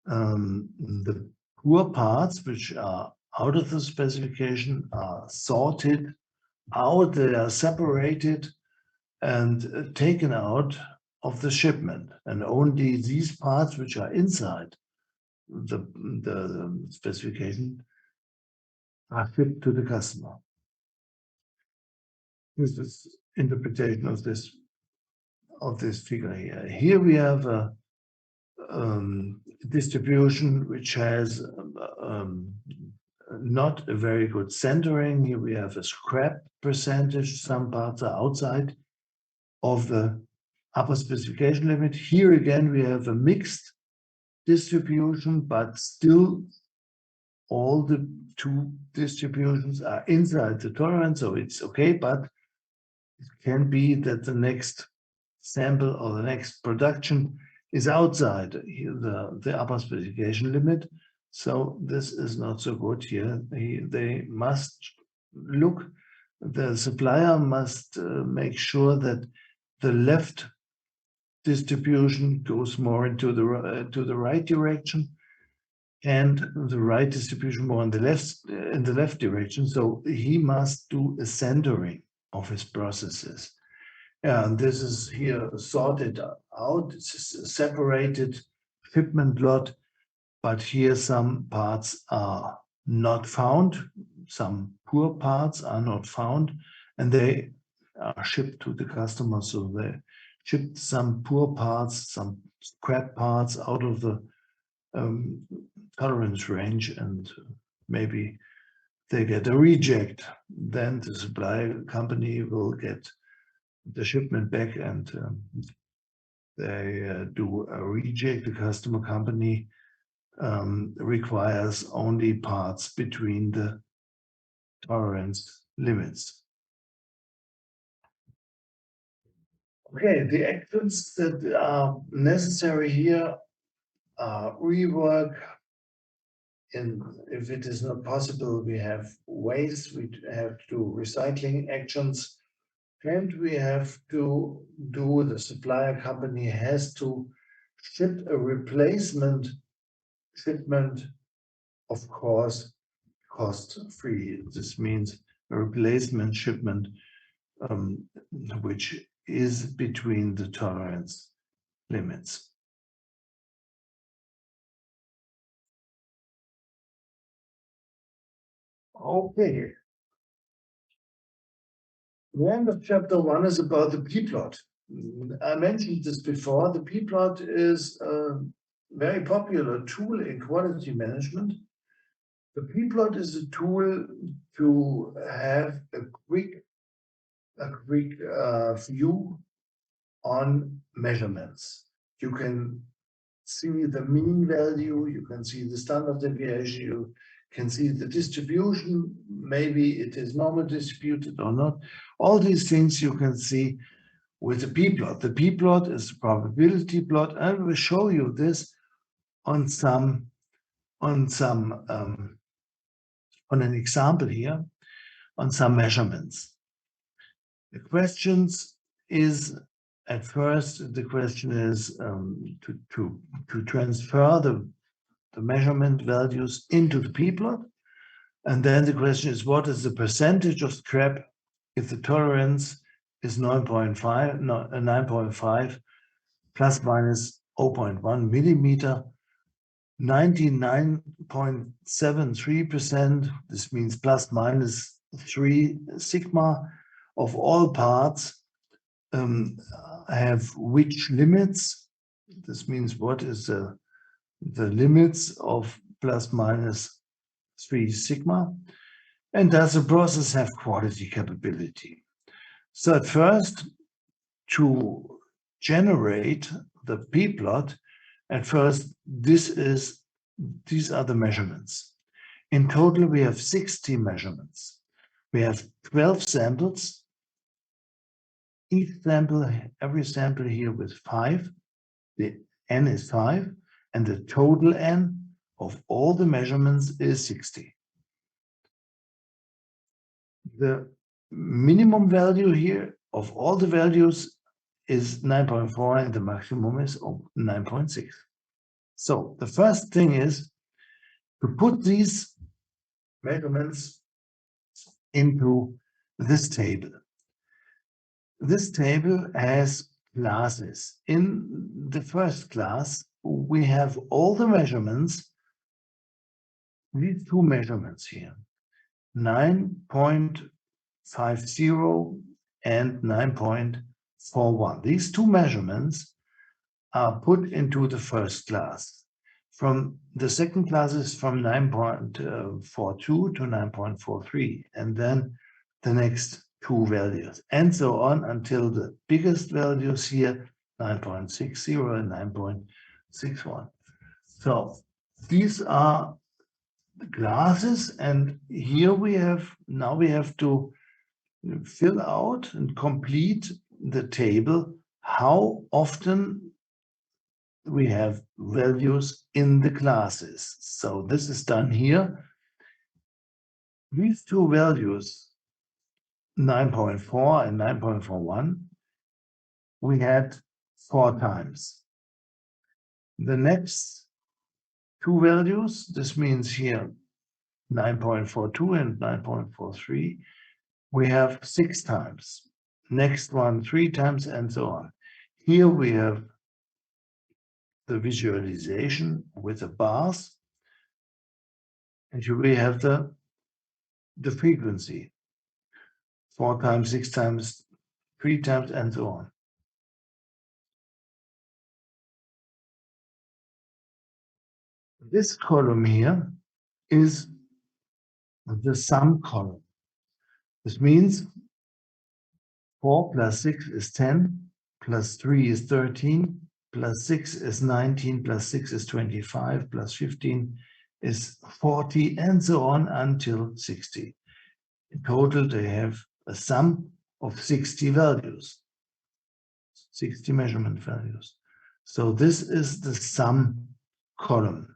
A: the poor parts which are out of the specification are sorted out, they are separated and taken out of the shipment, and only these parts which are inside the specification are shipped to the customer. This is interpretation of this figure here. Here we have a distribution which has not a very good centering. Here we have a scrap percentage. Some parts are outside of the upper specification limit. Here again, we have a mixed distribution, but still all the two distributions are inside the tolerance, so it's okay, but it can be that the next sample or the next production is outside the upper specification limit. So this is not so good here. They must look, the supplier must make sure that the left distribution goes more into the right direction, and the right distribution more in the left direction. So he must do a centering of his processes. And this is here sorted out. It's a separated shipment lot, but here some parts are not found. Some poor parts are not found, and they are shipped to the customer. So they shipped some poor parts, some scrap parts out of the tolerance range, and maybe they get a reject. Then the supply company will get the shipment back, and they do a reject. The customer company requires only parts between the tolerance limits. Okay, the actions that are necessary here are rework. And if it is not possible, we have waste, we have to do recycling actions, and we have to do, the supplier company has to ship a replacement shipment, of course, cost-free. This means a replacement shipment which is between the tolerance limits. Okay. The end of chapter 1 is about the P-plot. I mentioned this before. The P-plot is a very popular tool in quality management. The P-plot is a tool to have a quick view on measurements. You can see the mean value, you can see the standard deviation, you can see the distribution, maybe it is normal distributed or not. All these things you can see with the P-plot. The P-plot is a probability plot. I will show you this on an example here, on some measurements. The questions is, at first, the question is to transfer the measurement values into the P-plot. And then the question is, what is the percentage of scrap if the tolerance is 9.5 plus minus 0.1 millimeter, 99.73%, this means plus minus 3 sigma of all parts have which limits. This means what is the limits of plus minus 3 sigma, and does the process have quality capability? So at first, to generate the P-plot, at first these are the measurements. In total, we have 60 measurements. We have 12 samples. Each sample, every sample here with 5. The n is 5, and the total n of all the measurements is 60. The minimum value here of all the values is 9.4, and the maximum is 9.6. So the first thing is to put these measurements into this table. This table has classes. In the first class, we have all the measurements, these two measurements here, 9.50 and 9.41. These two measurements are put into the first class. from the second class is from 9.42 to 9.43, and then the next two values, and so on until the biggest values here, 9.60 and 9.61. So these are the classes, and here we have to fill out and complete the table how often we have values in the classes. So this is done here. These two values, 9.4 and 9.41, we had 4 times. The next two values, this means here 9.42 and 9.43, we have 6 times. Next one 3 times, and so on. Here we have the visualization with the bars, and here we have the frequency, 4 times, 6 times, 3 times, and so on. This column here is the sum column. This means 4 plus 6 is 10, plus 3 is 13, plus 6 is 19, plus 6 is 25, plus 15 is 40, and so on until 60. In total, they have a sum of 60 values, 60 measurement values. So this is the sum column.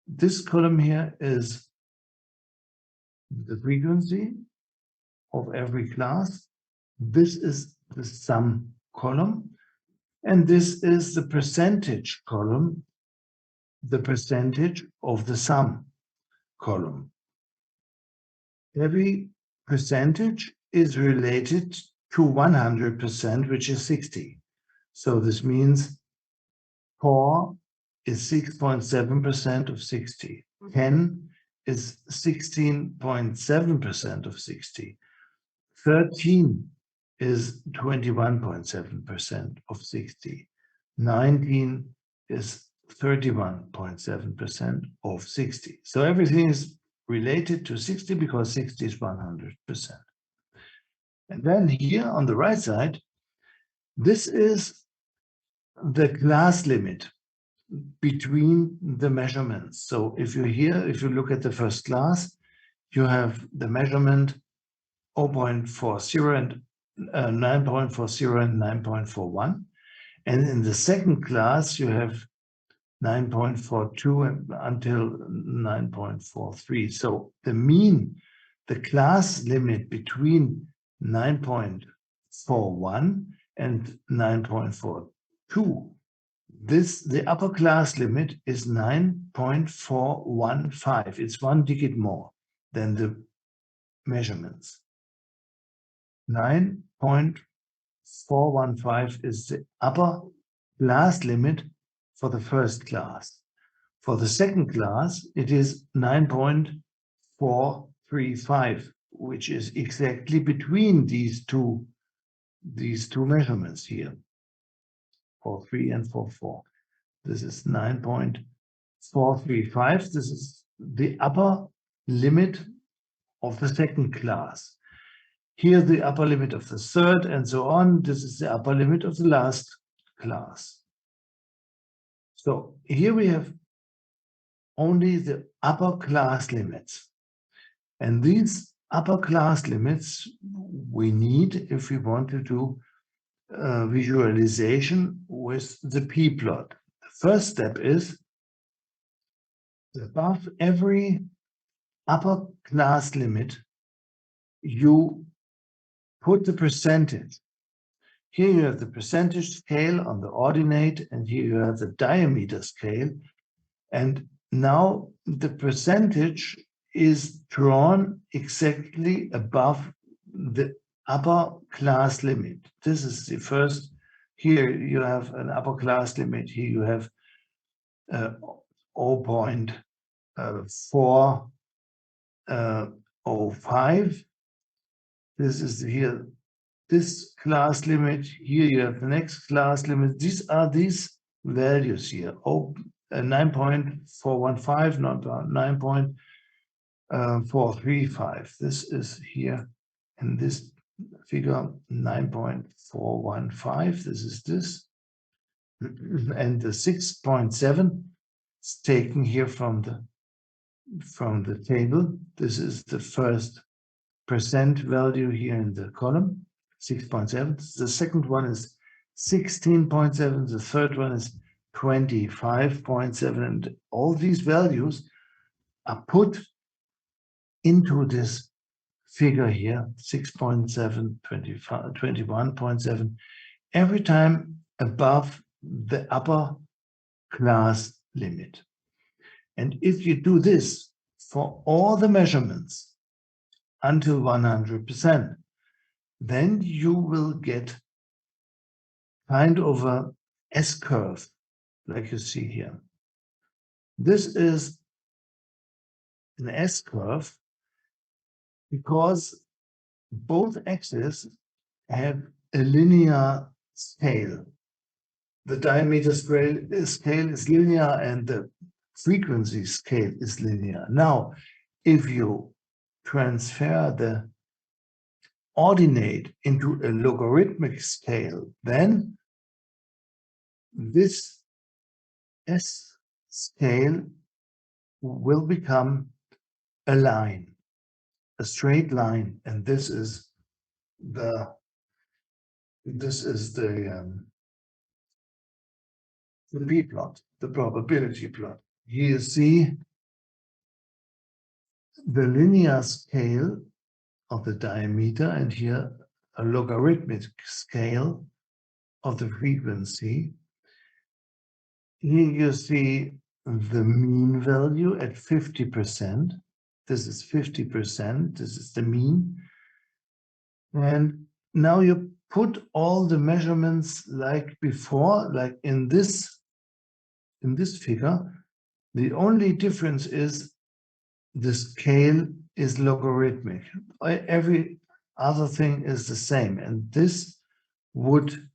A: This column here is the frequency of every class. This is the sum column, and this is the percentage column, the percentage of the sum column. Every percentage is related to 100%, which is 60. So this means 4 is 6.7% of 60. 10 is 16.7% of 60. 13 is 21.7% of 60. 19 is 31.7% of 60. So everything is related to 60 because 60 is 100%. And then here on the right side, this is the class limit between the measurements. So if you look at the first class, you have the measurement 0.40 and 9.40 and 9.41. And in the second class, you have 9.42 until 9.43. So the mean, the class limit between 9.41 and 9.42, the upper class limit is 9.415. It's 1 digit more than the measurements. 9.415 is the upper class limit for the first class. For the second class, it is 9.435, which is exactly between these two measurements here, 43 and 44. This is 9.435. This is the upper limit of the second class. Here, the upper limit of the third, and so on. This is the upper limit of the last class. So here we have only the upper class limits. And these upper class limits we need if we want to do visualization with the p-plot. The first step is above every upper class limit, you put the percentage. Here you have the percentage scale on the ordinate, and here you have the diameter scale. And now the percentage is drawn exactly above the upper class limit. This is the first. Here you have an upper class limit. Here you have 0.405. This is here. This class limit, here you have the next class limit. These are these values here, 9.415, not 9.435. This is here in this figure 9.415. This is this. And the 6.7 is taken here from the table. This is the first percent value here in the column, 6.7. The second one is 16.7. The third one is 25.7. And all these values are put into this figure here, 6.7, 25, 21.7, every time above the upper class limit. And if you do this for all the measurements until 100%, then you will get kind of a S-curve, like you see here. This is an S-curve because both axes have a linear scale. The diameter scale is linear and the frequency scale is linear. Now, if you transfer the ordinate into a logarithmic scale, then this S scale will become a line, a straight line, and this is the p-plot, the probability plot. Here you see the linear scale of the diameter, and here a logarithmic scale of the frequency. Here you see the mean value at 50%. This is 50%. This is the mean. And now you put all the measurements like before, like in this figure. The only difference is the scale is logarithmic. Every other thing is the same, and this would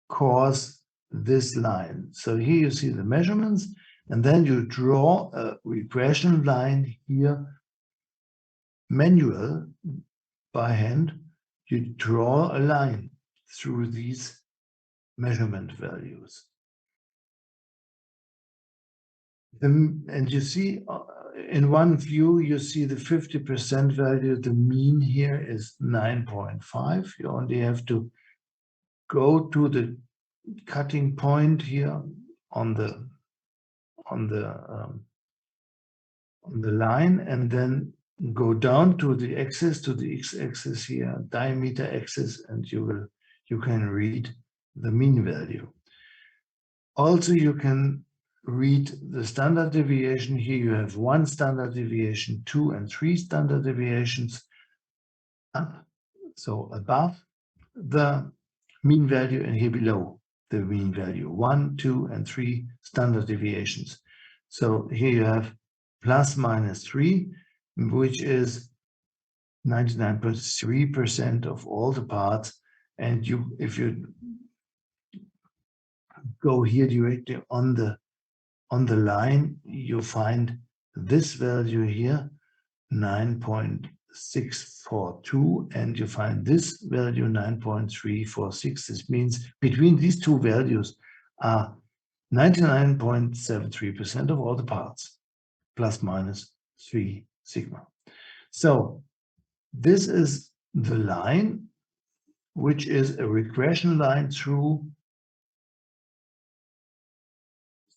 A: cause this line. So here you see the measurements, and then you draw a regression line here, manual, by hand. You draw a line through these measurement values. And you see, in one view, you see the 50% value. The mean here is 9.5. You only have to go to the cutting point here on the line, and then go down to the axis, to the x-axis here, diameter axis, and you can read the mean value. Also, you can read the standard deviation. Here you have 1 standard deviation, 2 and 3 standard deviations up, so above the mean value, and here below the mean value, 1, 2, and 3 standard deviations. So here you have plus minus 3, which is 99.3% of all the parts. And if you go here directly on the line, you find this value here, 9.642, and you find this value, 9.346. This means between these two values are 99.73% of all the parts, plus minus 3 sigma. So this is the line, which is a regression line through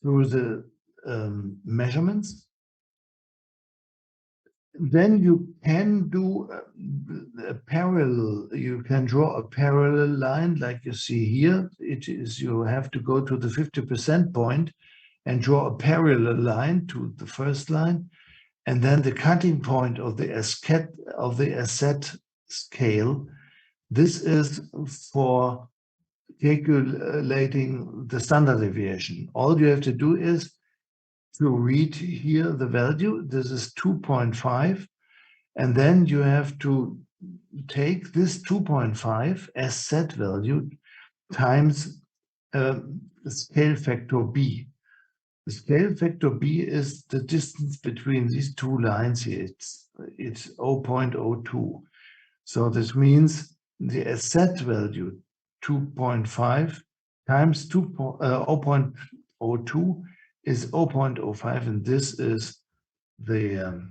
A: the measurements. Then you can do a parallel, you can draw a parallel line like you see here. It is, you have to go to the 50% point and draw a parallel line to the first line. And then the cutting point of the asset scale, this is for calculating the standard deviation. All you have to do is to read here the value. This is 2.5, and then you have to take this 2.5 as set value times the scale factor b. The scale factor B is the distance between these two lines here. It's 0.02. So this means the asset value 2.5 times 0.02 is 0.05, and this is the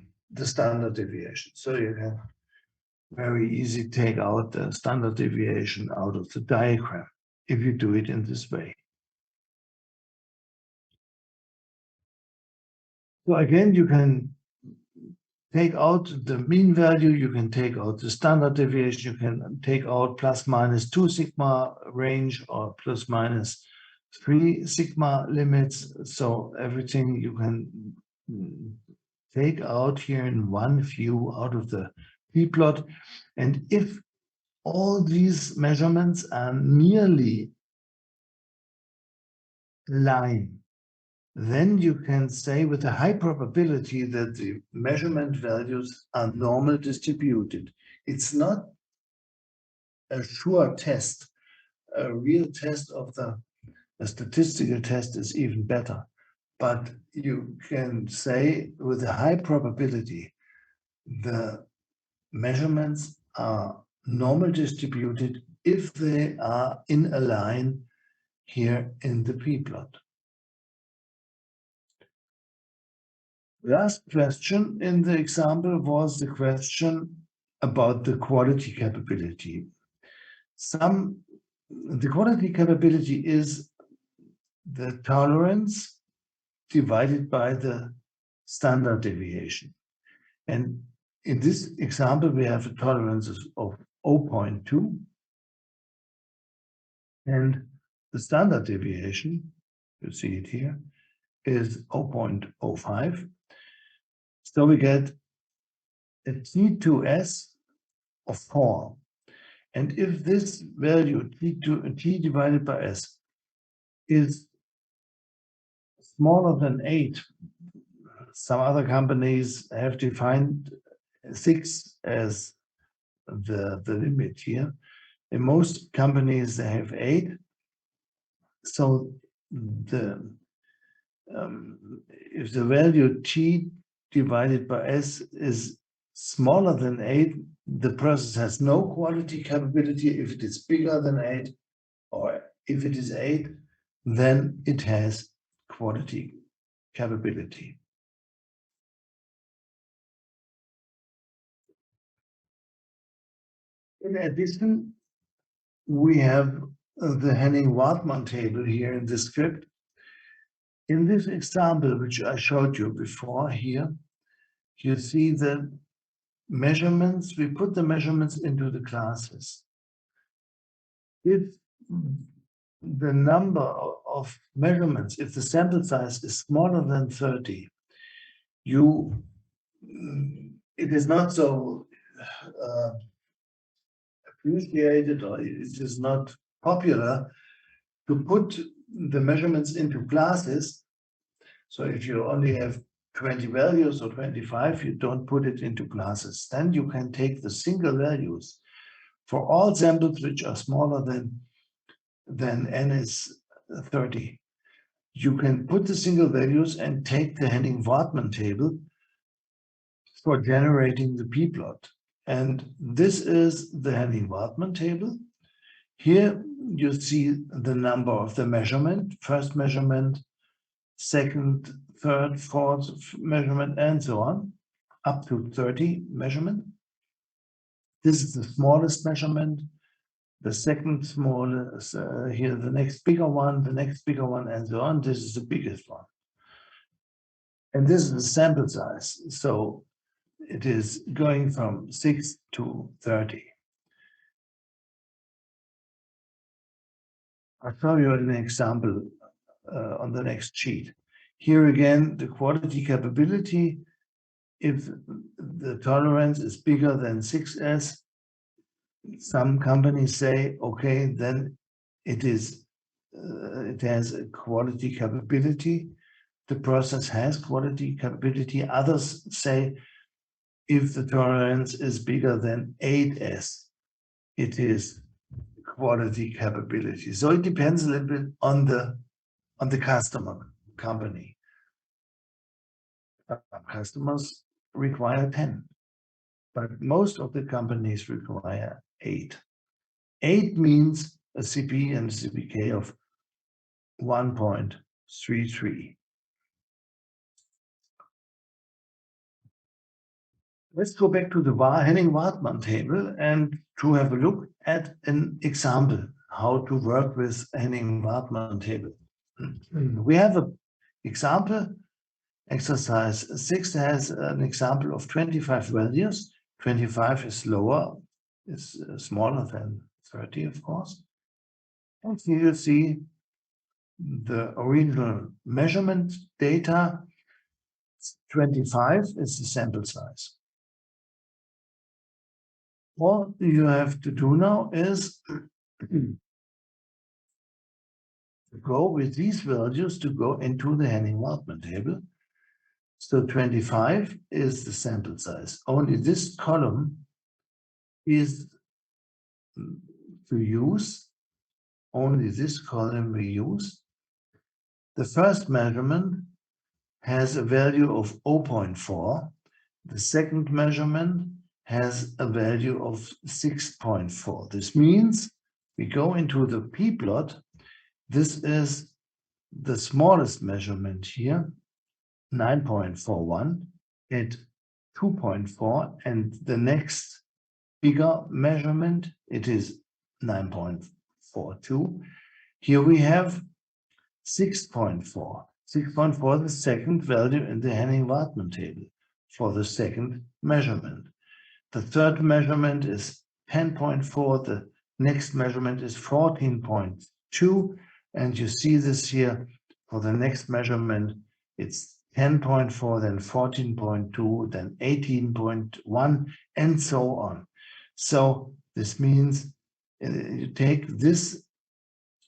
A: standard deviation. So you can very easy take out the standard deviation out of the diagram if you do it in this way. So again, you can take out the mean value, you can take out the standard deviation, you can take out plus minus 2 sigma range or plus minus 3 sigma limits. So everything you can take out here in one view out of the p-plot. And if all these measurements are nearly line, then you can say with a high probability that the measurement values are normal distributed. It's not a sure test. A real test of a statistical test is even better. But you can say with a high probability the measurements are normal distributed if they are in a line here in the p-plot. Last question in the example was the question about the quality capability. The quality capability is the tolerance divided by the standard deviation. And in this example, we have a tolerance of 0.2. And the standard deviation, you see it here, is 0.05. So we get a T2S of 4. And if this value, T divided by S, is smaller than 8, some other companies have defined 6 as the limit here. In most companies, they have 8. So if the value T divided by S is smaller than 8, the process has no quality capability. If it is bigger than 8, or if it is 8, then it has quality capability. In addition, we have the Henning-Wartman table here in the script. In this example, which I showed you before here, you see the measurements. We put the measurements into the classes. If the number of measurements, if the sample size is smaller than 30, it is not so appreciated, or it is not popular to put the measurements into classes. So if you only have 20 values or 25, you don't put it into classes. Then you can take the single values for all samples which are smaller than n is 30. You can put the single values and take the Henning-Wartman table for generating the p-plot. And this is the Henning-Wartman table. Here you see the number of the measurement, first measurement, second, third, fourth measurement, and so on, up to 30 measurement. This is the smallest measurement, the second smallest, here the next bigger one, the next bigger one, and so on. This is the biggest one. And this is the sample size. So it is going from 6 to 30. I'll show you an example on the next sheet. Here again, the quality capability, if the tolerance is bigger than 6S, some companies say, okay, then it has a quality capability. The process has quality capability. Others say, if the tolerance is bigger than 8S, it is quality capability. So it depends a little bit on the customer company. customers require 10, but most of the companies require 8. 8 means a CP and a CPK of 1.33. Let's go back to the Henning-Wartman table and to have a look at an example how to work with Henning-Wartman table. We have an example. Exercise 6 has an example of 25 values. 25 is lower, is smaller than 30, of course. And here you see the original measurement data. 25 is the sample size. What you have to do now is to go with these values to go into the Henning-Wartman table. So 25 is the sample size. Only this column is to use. Only this column we use. The first measurement has a value of 0.4. The second measurement has a value of 6.4. This means we go into the p-plot. This is the smallest measurement here, 9.41 at 2.4, and the next bigger measurement, it is 9.42. Here we have 6.4. 6.4 is the second value in the Henning-Wartman table for the second measurement. The third measurement is 10.4. The next measurement is 14.2. And you see this here for the next measurement, it's 10.4, then 14.2, then 18.1, and so on. So this means you take this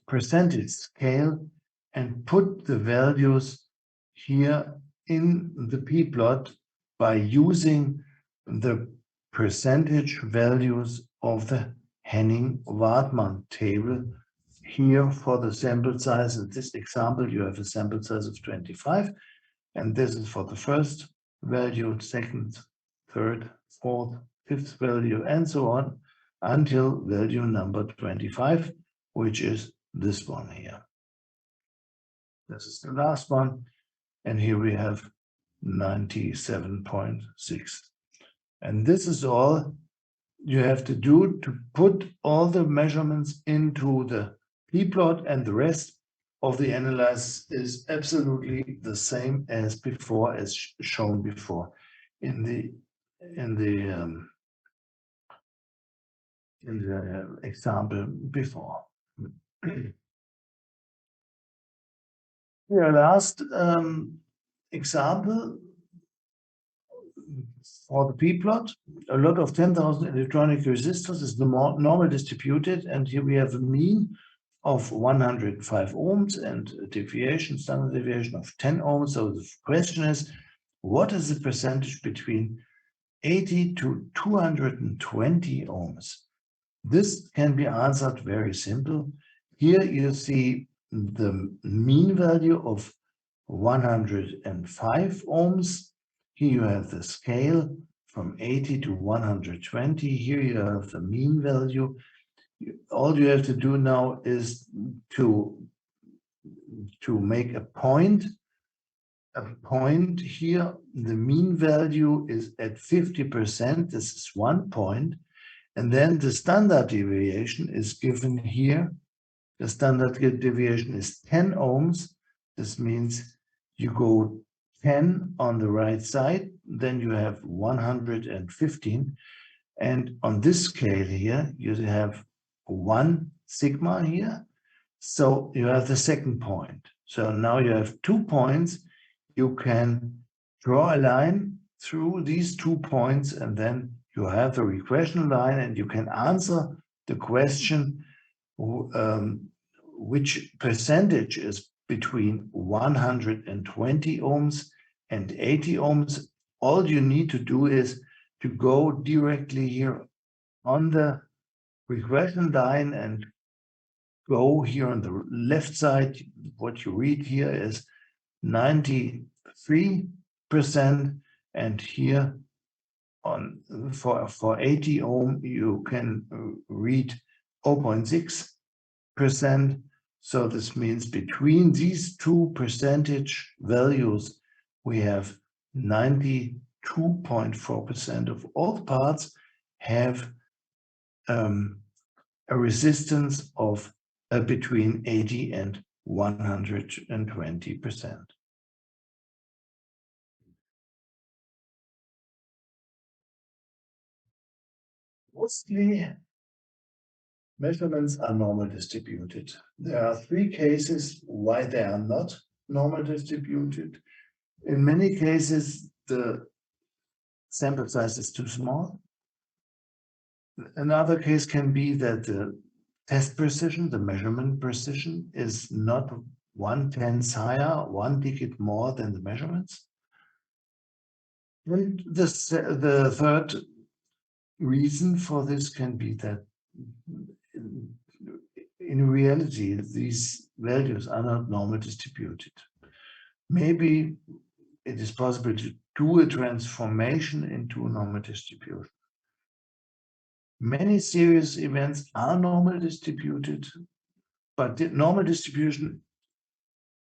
A: percentage scale and put the values here in the p-plot by using the percentage values of the Henning-Wartman table here for the sample size. In this example, you have a sample size of 25, and this is for the first value, second, third, fourth, fifth value, and so on, until value number 25, which is this one here. This is the last one, and here we have 97.6. And this is all you have to do to put all the measurements into the p-plot, and the rest of the analysis is absolutely the same as before, as shown before in the example before. Here, last example for the p-plot. A lot of 10,000 electronic resistors is the normal distributed, and here we have a mean of 105 ohms and a deviation, standard deviation of 10 ohms. So the question is, what is the percentage between 80 to 220 ohms? This can be answered very simple. Here you see the mean value of 105 ohms. Here you have the scale from 80 to 120. Here you have the mean value. All you have to do now is to make a point. A point here, the mean value is at 50%. This is 1 point. And then the standard deviation is given here. The standard deviation is 10 ohms. This means you go 10 on the right side, then you have 115. And on this scale here, you have 1 sigma here. So you have the second point. So now you have 2 points. You can draw a line through these 2 points, and then you have the regression line, and you can answer the question which percentage is between 120 ohms and 80 ohms. All you need to do is to go directly here on the regression line and go here on the left side. What you read here is 93% 6%, and here on for 80 ohm you can read 0.6%. So this means between these two percentage values we have 92.4% of all the parts have a resistance of between 80 and 120%. Mostly measurements are normal distributed. There are three cases why they are not normal distributed. In many cases, the sample size is too small. Another case can be that the test precision, the measurement precision, is not 1/10 higher, 1 digit more than the measurements. And the third reason for this can be that in reality, these values are not normal distributed. Maybe it is possible to do a transformation into a normal distribution. Many serious events are normal distributed, but the normal distribution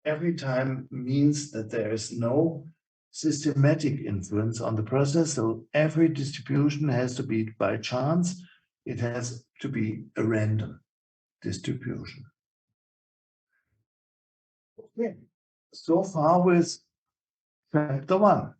A: every time means that there is no systematic influence on the process. So every distribution has to be by chance. It has to be a random distribution. Okay, so far with chapter 1.